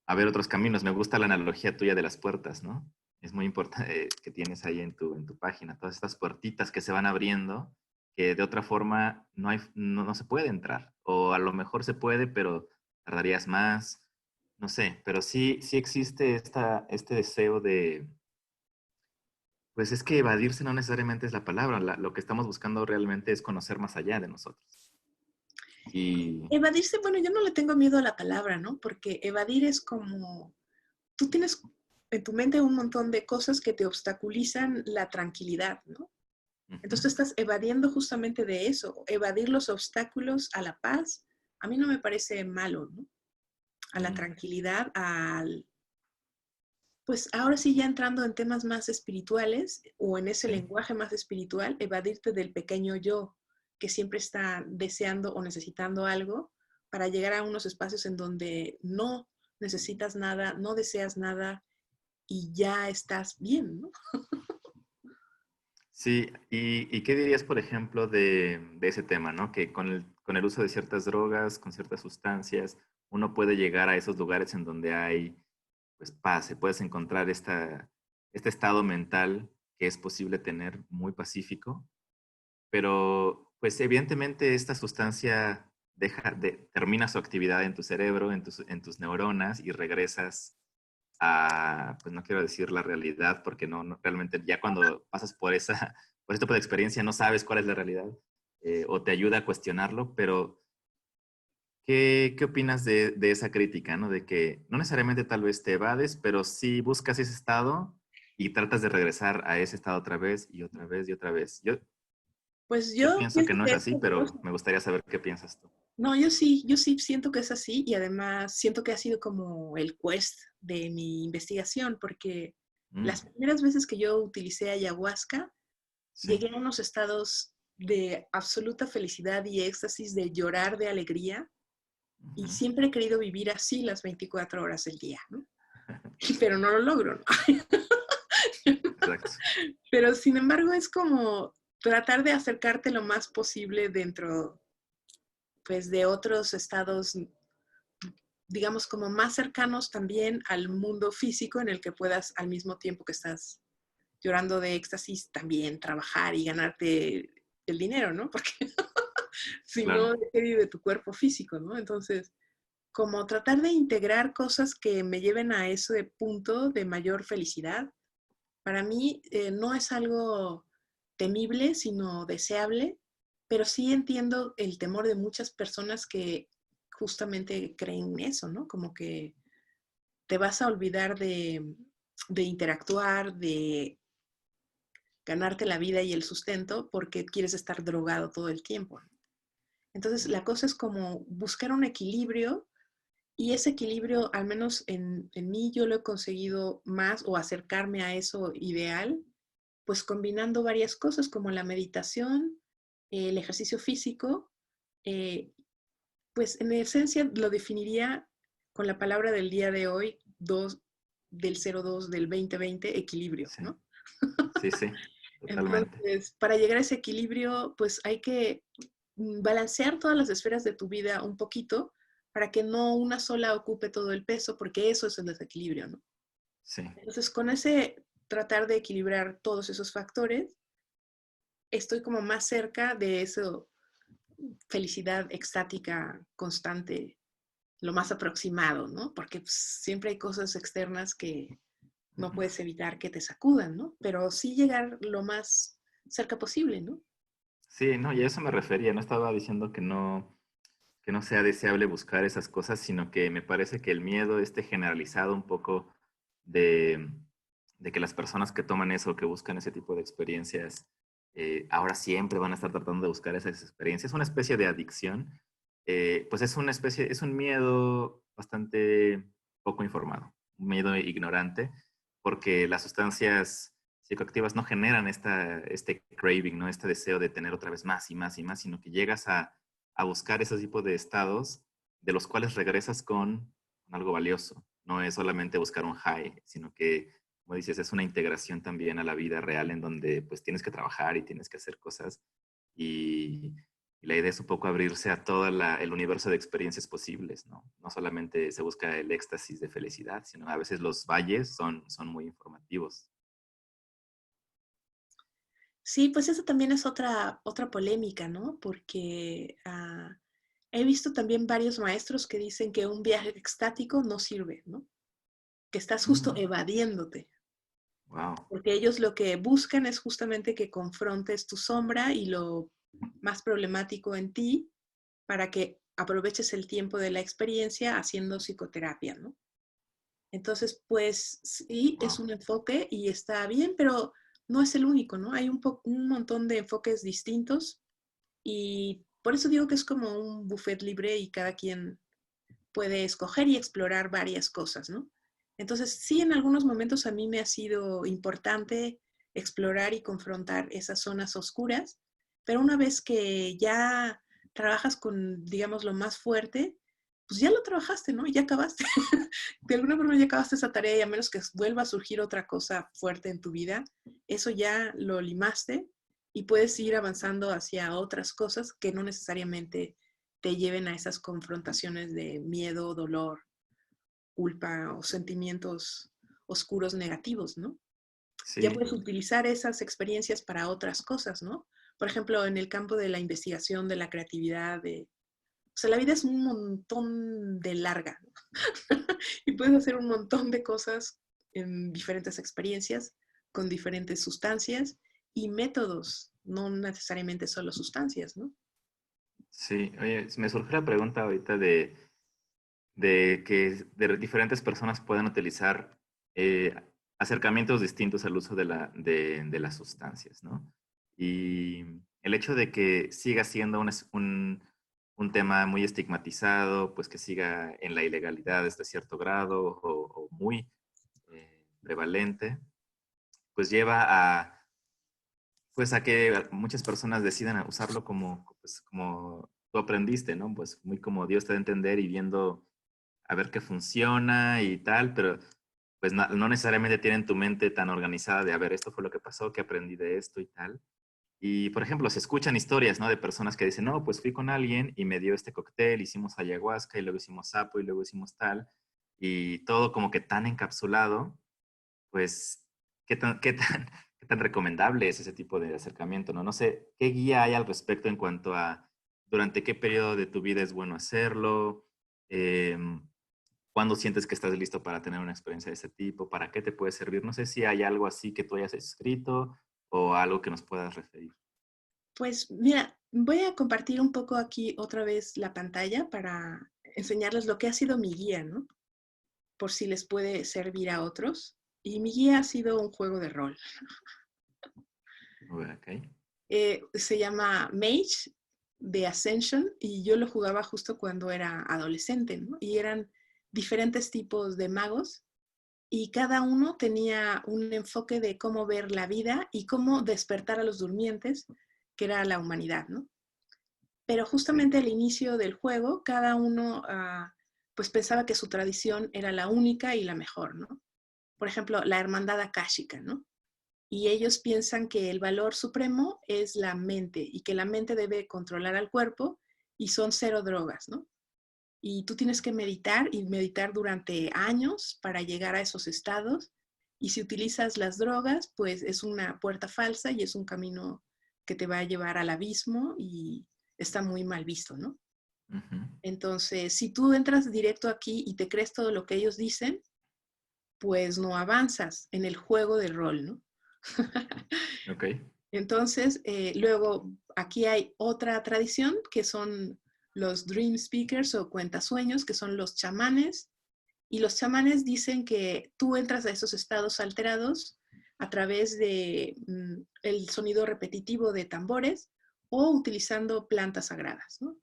a ver otros caminos. Me gusta la analogía tuya de las puertas, ¿no? Es muy importante que tienes ahí en tu página, todas estas puertitas que se van abriendo, que de otra forma no se puede entrar. O a lo mejor se puede, pero tardarías más. no sé, pero sí existe este deseo de, pues es que evadirse no necesariamente es la palabra, lo que estamos buscando realmente es conocer más allá de nosotros. Y Evadirse, bueno, yo no le tengo miedo a la palabra, ¿no? Porque evadir es como, tú tienes en tu mente un montón de cosas que te obstaculizan la tranquilidad, ¿no? ujú, Entonces tú estás evadiendo justamente de eso, evadir los obstáculos a la paz. A mí no me parece malo, ¿no? A la mm, tranquilidad, pues ahora sí ya entrando en temas más espirituales o en ese sí. lenguaje más espiritual, evadirte del pequeño yo que siempre está deseando o necesitando algo para llegar a unos espacios en donde no necesitas nada, no deseas nada y ya estás bien, ¿no? Sí, y qué dirías, por ejemplo, de ese tema, ¿no? Que con el uso de ciertas drogas, con ciertas sustancias, uno puede llegar a esos lugares en donde hay, pues, paz, puedes encontrar este estado mental que es posible tener muy pacífico, pero, pues, evidentemente esta sustancia termina su actividad en tu cerebro, en tus neuronas y regresas a, pues no quiero decir la realidad, porque realmente ya cuando pasas por este tipo de experiencia no sabes cuál es la realidad, o te ayuda a cuestionarlo, pero ¿qué opinas de esa crítica, ¿no? De que no necesariamente tal vez te evades, pero sí buscas ese estado y tratas de regresar a ese estado otra vez y otra vez y otra vez. Pues Yo yo pienso que pienso no que es es así, pero peligroso. me gustaría saber qué piensas tú. No, yo sí siento que es así y además siento que ha sido como el quest de mi investigación porque Mm, las primeras veces que yo utilicé ayahuasca, sí. llegué a unos estados de absoluta felicidad y éxtasis, de llorar de alegría y Ujú. siempre he querido vivir así las 24 horas del día, ¿no? Pero no lo logro, ¿no? Exacto. Pero sin embargo es como tratar de acercarte lo más posible dentro, pues, de otros estados, digamos, como más cercanos también al mundo físico en el que puedas al mismo tiempo que estás llorando de éxtasis también trabajar y ganarte el dinero, ¿no? Porque si no, Claro. ¿de qué vive tu cuerpo físico, no? Entonces, como tratar de integrar cosas que me lleven a ese punto de mayor felicidad, para mí no es algo temible, sino deseable, pero sí entiendo el temor de muchas personas que justamente creen eso, ¿no? Como que te vas a olvidar de interactuar, de ganarte la vida y el sustento porque quieres estar drogado todo el tiempo. Entonces, la cosa es como buscar un equilibrio y ese equilibrio, al menos en mí, yo lo he conseguido más o acercarme a eso ideal, pues combinando varias cosas como la meditación, el ejercicio físico, eh, pues en esencia lo definiría con la palabra del día de hoy, 2 del 02 del 2020, equilibrio, Sí, ¿no? sí, sí, totalmente. Entonces, para llegar a ese equilibrio, pues hay que balancear todas las esferas de tu vida un poquito para que no una sola ocupe todo el peso, porque eso es el desequilibrio, ¿no? Sí. Entonces, con ese tratar de equilibrar todos esos factores, estoy como más cerca de eso, felicidad extática constante, lo más aproximado, ¿no? Porque pues, siempre hay cosas externas que no Ujú. puedes evitar que te sacudan, ¿no? Pero sí llegar lo más cerca posible, ¿no? Sí, no, y a eso me refería. No estaba diciendo que no sea deseable buscar esas cosas, sino que me parece que el miedo este generalizado un poco de, de que las personas que toman eso, que buscan ese tipo de experiencias, ahora siempre van a estar tratando de buscar esas experiencias. Es una especie de adicción. Pues es un miedo bastante poco informado, un miedo ignorante, porque las sustancias psicoactivas no generan este craving, ¿no? Este deseo de tener otra vez más y más y más, sino que llegas a buscar ese tipo de estados de los cuales regresas con algo valioso. No es solamente buscar un high, sino que, como dices, es una integración también a la vida real en donde pues tienes que trabajar y tienes que hacer cosas. Y la idea es un poco abrirse a todo el universo de experiencias posibles, ¿no? No solamente se busca el éxtasis de felicidad, sino a veces los valles son muy informativos. Sí, pues eso también es otra polémica, ¿no? Porque he visto también varios maestros que dicen que un viaje extático no sirve, ¿no? Que estás justo evadiéndote, Wow. porque ellos lo que buscan es justamente que confrontes tu sombra y lo más problemático en ti para que aproveches el tiempo de la experiencia haciendo psicoterapia, ¿no? Entonces, pues sí, es Wow. un enfoque y está bien, pero no es el único, ¿no? Hay un montón de enfoques distintos y por eso digo que es como un buffet libre y cada quien puede escoger y explorar varias cosas, ¿no? Entonces, sí, en algunos momentos a mí me ha sido importante explorar y confrontar esas zonas oscuras, pero una vez que ya trabajas con, digamos, lo más fuerte, pues ya lo trabajaste, ¿no? Ya acabaste. De alguna forma ya acabaste esa tarea y a menos que vuelva a surgir otra cosa fuerte en tu vida, eso ya lo limaste y puedes ir avanzando hacia otras cosas que no necesariamente te lleven a esas confrontaciones de miedo, dolor, culpa o sentimientos oscuros negativos, ¿no? Ya Sí, puedes utilizar esas experiencias para otras cosas, ¿no? Por ejemplo, en el campo de la investigación, de la creatividad, o sea, la vida es un montón de larga, ¿no? Y puedes hacer un montón de cosas en diferentes experiencias, con diferentes sustancias y métodos, no necesariamente solo sustancias, ¿no? sí. Oye, me surge la pregunta ahorita de que diferentes personas puedan utilizar eh, acercamientos distintos al uso de las sustancias, ¿no? Y el hecho de que siga siendo un tema muy estigmatizado, pues que siga en la ilegalidad hasta cierto grado o muy prevalente, pues lleva pues a que muchas personas decidan usarlo pues, como tú aprendiste, ¿no? Pues muy como Dios te da a entender y viendo a ver qué funciona y tal, pero pues no necesariamente tienen tu mente tan organizada de, a ver, esto fue lo que pasó, que aprendí de esto y tal. Y, por ejemplo, se escuchan historias, ¿no? De personas que dicen, no, pues fui con alguien y me dio este cóctel, hicimos ayahuasca y luego hicimos sapo y luego hicimos tal, y todo como que tan encapsulado, pues, qué tan recomendable es ese tipo de acercamiento, ¿no? No sé, ¿qué guía hay al respecto en cuanto a durante qué periodo de tu vida es bueno hacerlo? ¿Cuándo sientes que estás listo para tener una experiencia de ese tipo? ¿Para qué te puede servir? No sé si hay algo así que tú hayas escrito o algo que nos puedas referir. Pues mira, voy a compartir un poco aquí otra vez la pantalla para enseñarles lo que ha sido mi guía, ¿no? Por si les puede servir a otros. Y mi guía ha sido un juego de rol. Ok. Se llama Mage de Ascension y yo lo jugaba justo cuando era adolescente, ¿no? Y eran diferentes tipos de magos y cada uno tenía un enfoque de cómo ver la vida y cómo despertar a los durmientes, que era la humanidad, ¿no? Pero Sí. justamente al inicio del juego, cada uno pues pensaba que su tradición era la única y la mejor, ¿no? Por ejemplo, la hermandad akáshica, ¿no? Y ellos piensan que el valor supremo es la mente y que la mente debe controlar al cuerpo y son cero drogas, ¿no? Y tú tienes que meditar y meditar durante años para llegar a esos estados. Y si utilizas las drogas, pues es una puerta falsa y es un camino que te va a llevar al abismo y está muy mal visto, ¿no? Ujú. Entonces, si tú entras directo aquí y te crees todo lo que ellos dicen, pues no avanzas en el juego del rol, ¿no? Ok. Entonces, luego aquí hay otra tradición que son los dream speakers o cuentasueños, que son los chamanes. Y los chamanes dicen que tú entras a esos estados alterados a través de el sonido repetitivo de tambores o utilizando plantas sagradas, ¿no?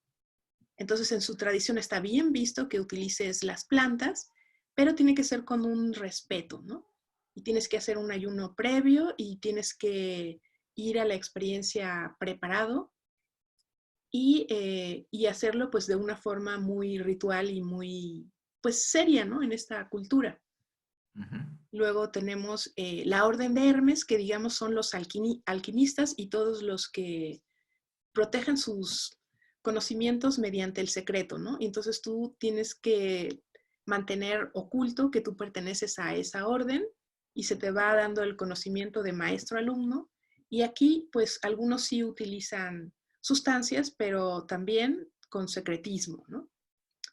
Entonces, en su tradición está bien visto que utilices las plantas, pero tiene que ser con un respeto, ¿no? Y tienes que hacer un ayuno previo y tienes que ir a la experiencia preparado y hacerlo pues de una forma muy ritual y muy pues seria, ¿no? En esta cultura. Ujú. Luego tenemos la Orden de Hermes, que digamos son los alquimistas y todos los que protegen sus conocimientos mediante el secreto, ¿no? Y entonces tú tienes que mantener oculto que tú perteneces a esa orden y se te va dando el conocimiento de maestro-alumno. Y aquí, pues, algunos sí utilizan sustancias, pero también con secretismo, ¿no?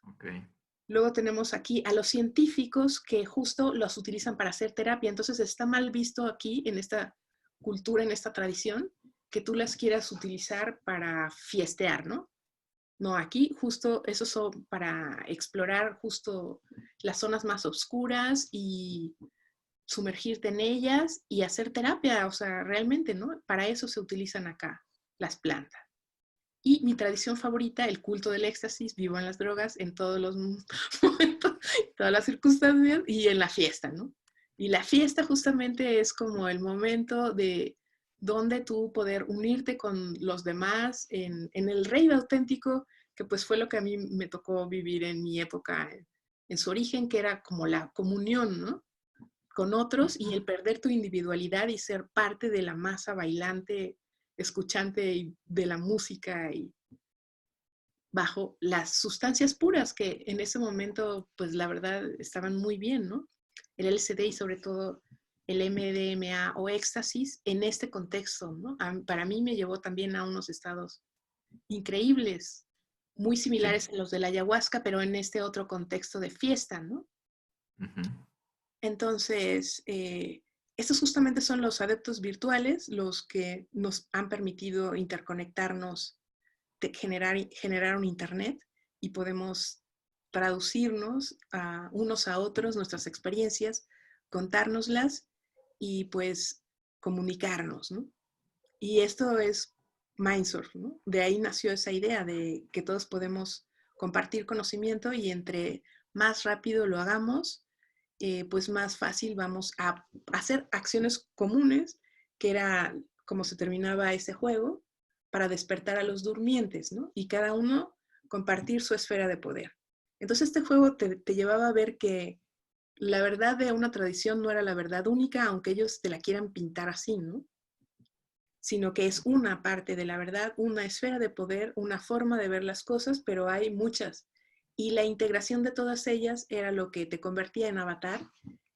Ok. Luego tenemos aquí a los científicos que justo los utilizan para hacer terapia. Entonces está mal visto aquí en esta cultura, en esta tradición, que tú las quieras utilizar para fiestear, ¿no? No, aquí justo esos son para explorar justo las zonas más oscuras y sumergirte en ellas y hacer terapia, o sea, realmente, ¿no? Para eso se utilizan acá las plantas. Y mi tradición favorita, el culto del éxtasis, vivo en las drogas en todos los momentos, todas las circunstancias y en la fiesta, ¿no? Y la fiesta justamente es como el momento de donde tú poder unirte con los demás en el rave auténtico, que pues fue lo que a mí me tocó vivir en mi época, en su origen, que era como la comunión, ¿no? Con otros y el perder tu individualidad y ser parte de la masa bailante, escuchante de la música y bajo las sustancias puras que en ese momento, pues la verdad, estaban muy bien, ¿no? El LSD y sobre todo el MDMA o éxtasis en este contexto, ¿no? Para mí me llevó también a unos estados increíbles, muy Sí. similares a los de la ayahuasca, pero en este otro contexto de fiesta, ¿no? Ujú. Entonces, estos justamente son los adeptos virtuales, los que nos han permitido interconectarnos, generar un Internet y podemos traducirnos a unos a otros nuestras experiencias, contárnoslas y pues comunicarnos, ¿no? Y esto es Mindsurf, ¿no? De ahí nació esa idea de que todos podemos compartir conocimiento y entre más rápido lo hagamos, pues más fácil vamos a hacer acciones comunes, que era como se terminaba ese juego, para despertar a los durmientes, ¿no? Y cada uno compartir su esfera de poder. Entonces este juego te llevaba a ver que la verdad de una tradición no era la verdad única, aunque ellos te la quieran pintar así, ¿no? Sino que es una parte de la verdad, una esfera de poder, una forma de ver las cosas, pero hay muchas. Y la integración de todas ellas era lo que te convertía en avatar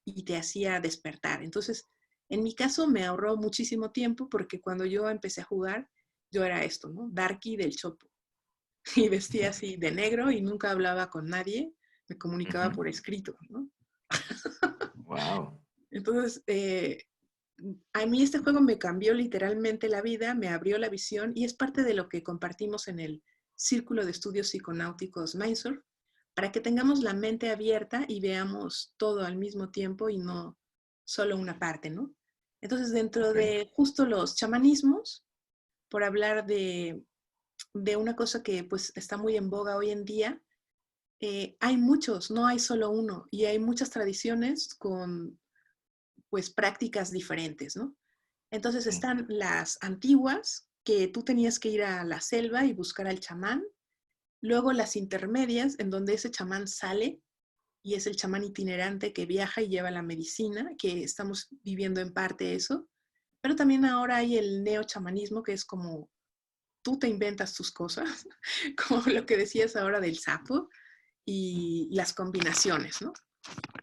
y te hacía despertar. Entonces, en mi caso me ahorró muchísimo tiempo porque cuando yo empecé a jugar, yo era esto, ¿no? Darky del Chopo. Y vestía así de negro y nunca hablaba con nadie, me comunicaba por escrito, ¿no? Wow. Entonces, a mí este juego me cambió literalmente la vida, me abrió la visión y es parte de lo que compartimos en el Círculo de Estudios Psiconáuticos Mindsurf, para que tengamos la mente abierta y veamos todo al mismo tiempo y no solo una parte, ¿no? Entonces, dentro Ok. de justo los chamanismos, por hablar de una cosa que pues está muy en boga hoy en día, hay muchos, no hay solo uno, y hay muchas tradiciones con pues prácticas diferentes, ¿no? Entonces Sí. están las antiguas, que tú tenías que ir a la selva y buscar al chamán. Luego las intermedias, en donde ese chamán sale y es el chamán itinerante que viaja y lleva la medicina, que estamos viviendo en parte eso. Pero también ahora hay el neochamanismo, que es como tú te inventas tus cosas, como lo que decías ahora del sapo y las combinaciones, ¿no?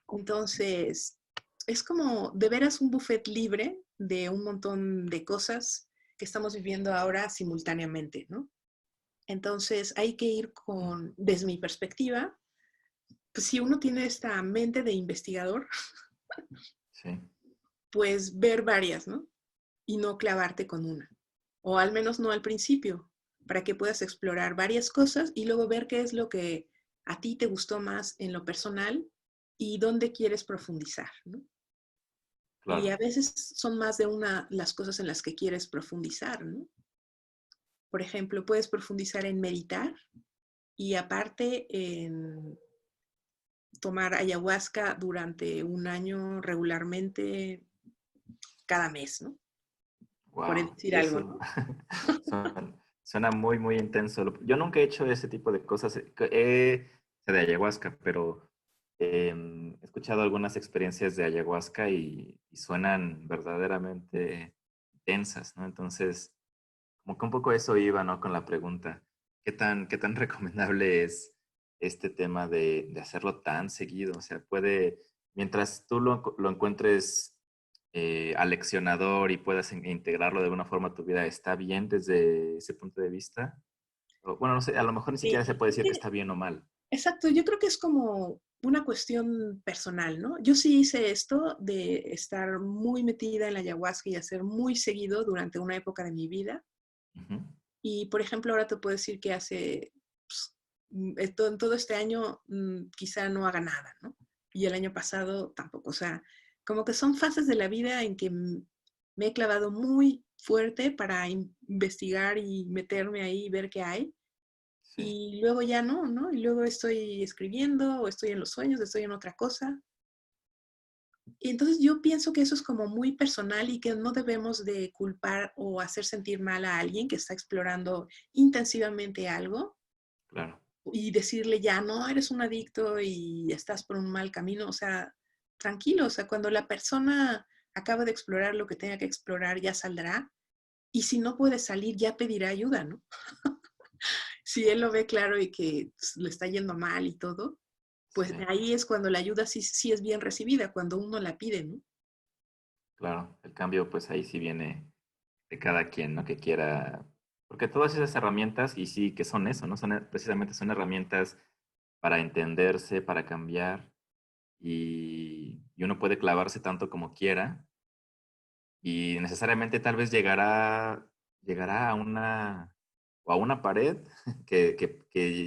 Entonces, es como de veras un buffet libre de un montón de cosas que estamos viviendo ahora simultáneamente, ¿no? Entonces, hay que ir con, desde mi perspectiva, pues si uno tiene esta mente de investigador, Sí. pues ver varias, ¿no? Y no clavarte con una. O al menos no al principio, para que puedas explorar varias cosas y luego ver qué es lo que a ti te gustó más en lo personal y dónde quieres profundizar, ¿no? Y a Claro. veces son más de una las cosas en las que quieres profundizar, ¿no? Por ejemplo, puedes profundizar en meditar y aparte en tomar ayahuasca durante un año regularmente cada mes, ¿no? Por Wow. decir Y algo, eso ¿no? suena muy, muy intenso. Yo nunca he hecho ese tipo de cosas. Sé de ayahuasca, pero he escuchado algunas experiencias de ayahuasca y suenan verdaderamente intensas, ¿no? Entonces, como que un poco eso iba, ¿no? Con la pregunta, qué tan recomendable es este tema de hacerlo tan seguido? O sea, puede, mientras tú lo encuentres aleccionador y puedas integrarlo de alguna forma a tu vida, ¿está bien desde ese punto de vista? Bueno, no sé, a lo mejor ni siquiera se puede Creo decir que que está bien o mal. exacto, yo creo que es como una cuestión personal, ¿no? Yo sí hice esto de estar muy metida en la ayahuasca y hacer muy seguido durante una época de mi vida. Ujú. Y, por ejemplo, ahora te puedo decir que pues, en todo este año quizá no haga nada, ¿no? Y el año pasado tampoco. O sea, como que son fases de la vida en que me he clavado muy fuerte para investigar y meterme ahí y ver qué hay. Sí, Y luego ya no, ¿no? Y luego estoy escribiendo o estoy en los sueños, estoy en otra cosa. Y entonces yo pienso que eso es como muy personal y que no debemos de culpar o hacer sentir mal a alguien que está explorando intensivamente algo claro. y decirle ya, no, eres un adicto y estás por un mal camino. O sea, tranquilo, o sea, cuando la persona acaba de explorar lo que tenga que explorar, ya saldrá. Y si no puede salir, ya pedirá ayuda, ¿no? Si él lo ve claro y que pues, le está yendo mal y todo, pues Sí, ahí es cuando la ayuda sí es bien recibida, cuando uno la pide, ¿no? claro. El cambio, pues ahí sí viene de cada quien, ¿no? Que quiera. Porque todas esas herramientas, y sí que son eso, ¿no? Precisamente son herramientas para entenderse, para cambiar, y uno puede clavarse tanto como quiera, y necesariamente tal vez llegará a una pared que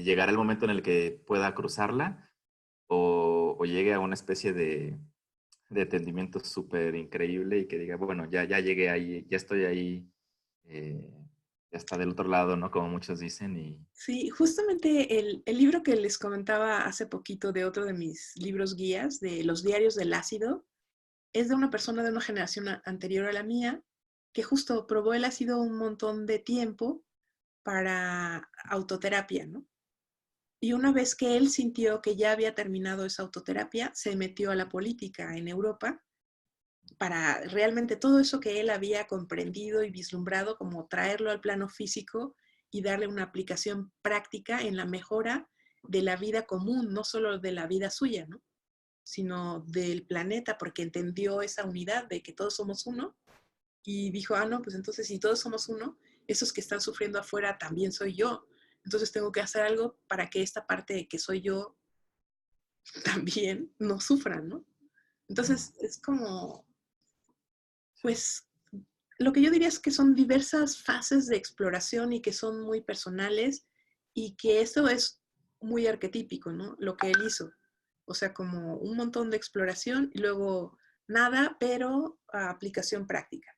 llegará el momento en el que pueda cruzarla, o llegue a una especie de entendimiento súper increíble y que diga, bueno, ya llegué ahí, ya estoy ahí, eh, ya está del otro lado, ¿no? Como muchos dicen, y Sí, justamente el libro que les comentaba hace poquito de otro de mis libros guías, de Los diarios del ácido, es de una persona de una generación anterior a la mía, que justo probó el ácido un montón de tiempo para autoterapia, ¿no? Y una vez que él sintió que ya había terminado esa autoterapia, se metió a la política en Europa para realmente todo eso que él había comprendido y vislumbrado, como traerlo al plano físico y darle una aplicación práctica en la mejora de la vida común, no solo de la vida suya, ¿no? Sino del planeta, porque entendió esa unidad de que todos somos uno y dijo, no, pues entonces si todos somos uno, esos que están sufriendo afuera también soy yo. Entonces tengo que hacer algo para que esta parte que soy yo también no sufra, ¿no? mm, Entonces es como, sí, pues, lo que yo diría es que son diversas fases de exploración y que son muy personales y que eso es muy arquetípico, ¿no? Lo que él hizo. O sea, como un montón de exploración y luego nada, pero aplicación práctica.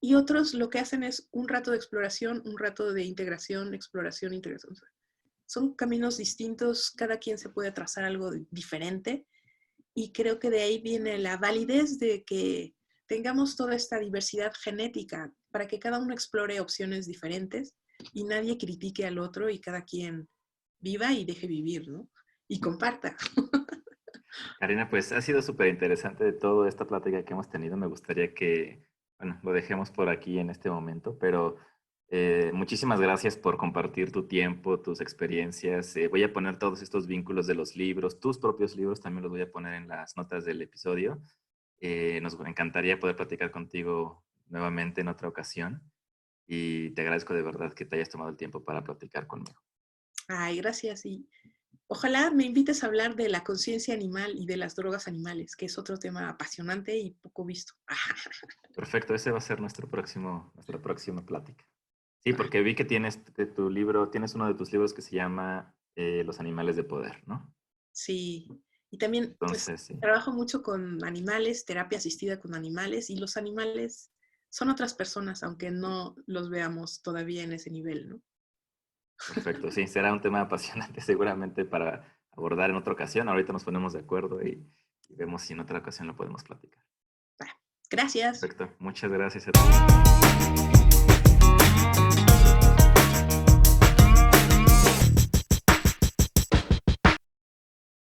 Y otros lo que hacen es un rato de exploración, un rato de integración, exploración, integración. Son caminos distintos, cada quien se puede trazar algo diferente y creo que de ahí viene la validez de que tengamos toda esta diversidad genética para que cada uno explore opciones diferentes y nadie critique al otro y cada quien viva y deje vivir, ¿no? Y comparta. Karina, pues ha sido súper interesante de toda esta plática que hemos tenido. Me gustaría que, bueno, lo dejemos por aquí en este momento, pero muchísimas gracias por compartir tu tiempo, tus experiencias. Voy a poner todos estos vínculos de los libros, tus propios libros, también los voy a poner en las notas del episodio. Nos encantaría poder platicar contigo nuevamente en otra ocasión y te agradezco de verdad que te hayas tomado el tiempo para platicar conmigo. Ay, gracias. Y ojalá me invites a hablar de la conciencia animal y de las drogas animales, que es otro tema apasionante y poco visto. Perfecto, ese va a ser nuestra próxima plática. Sí, porque vi que tienes tu libro, tienes uno de tus libros que se llama Los animales de poder, ¿no? Sí, y también pues Entonces, sí, trabajo mucho con animales, terapia asistida con animales y los animales son otras personas, aunque no los veamos todavía en ese nivel, ¿no? perfecto. Sí, será un tema apasionante seguramente para abordar en otra ocasión. Ahorita nos ponemos de acuerdo y vemos si en otra ocasión lo podemos platicar. Gracias. Perfecto. Muchas gracias a ti.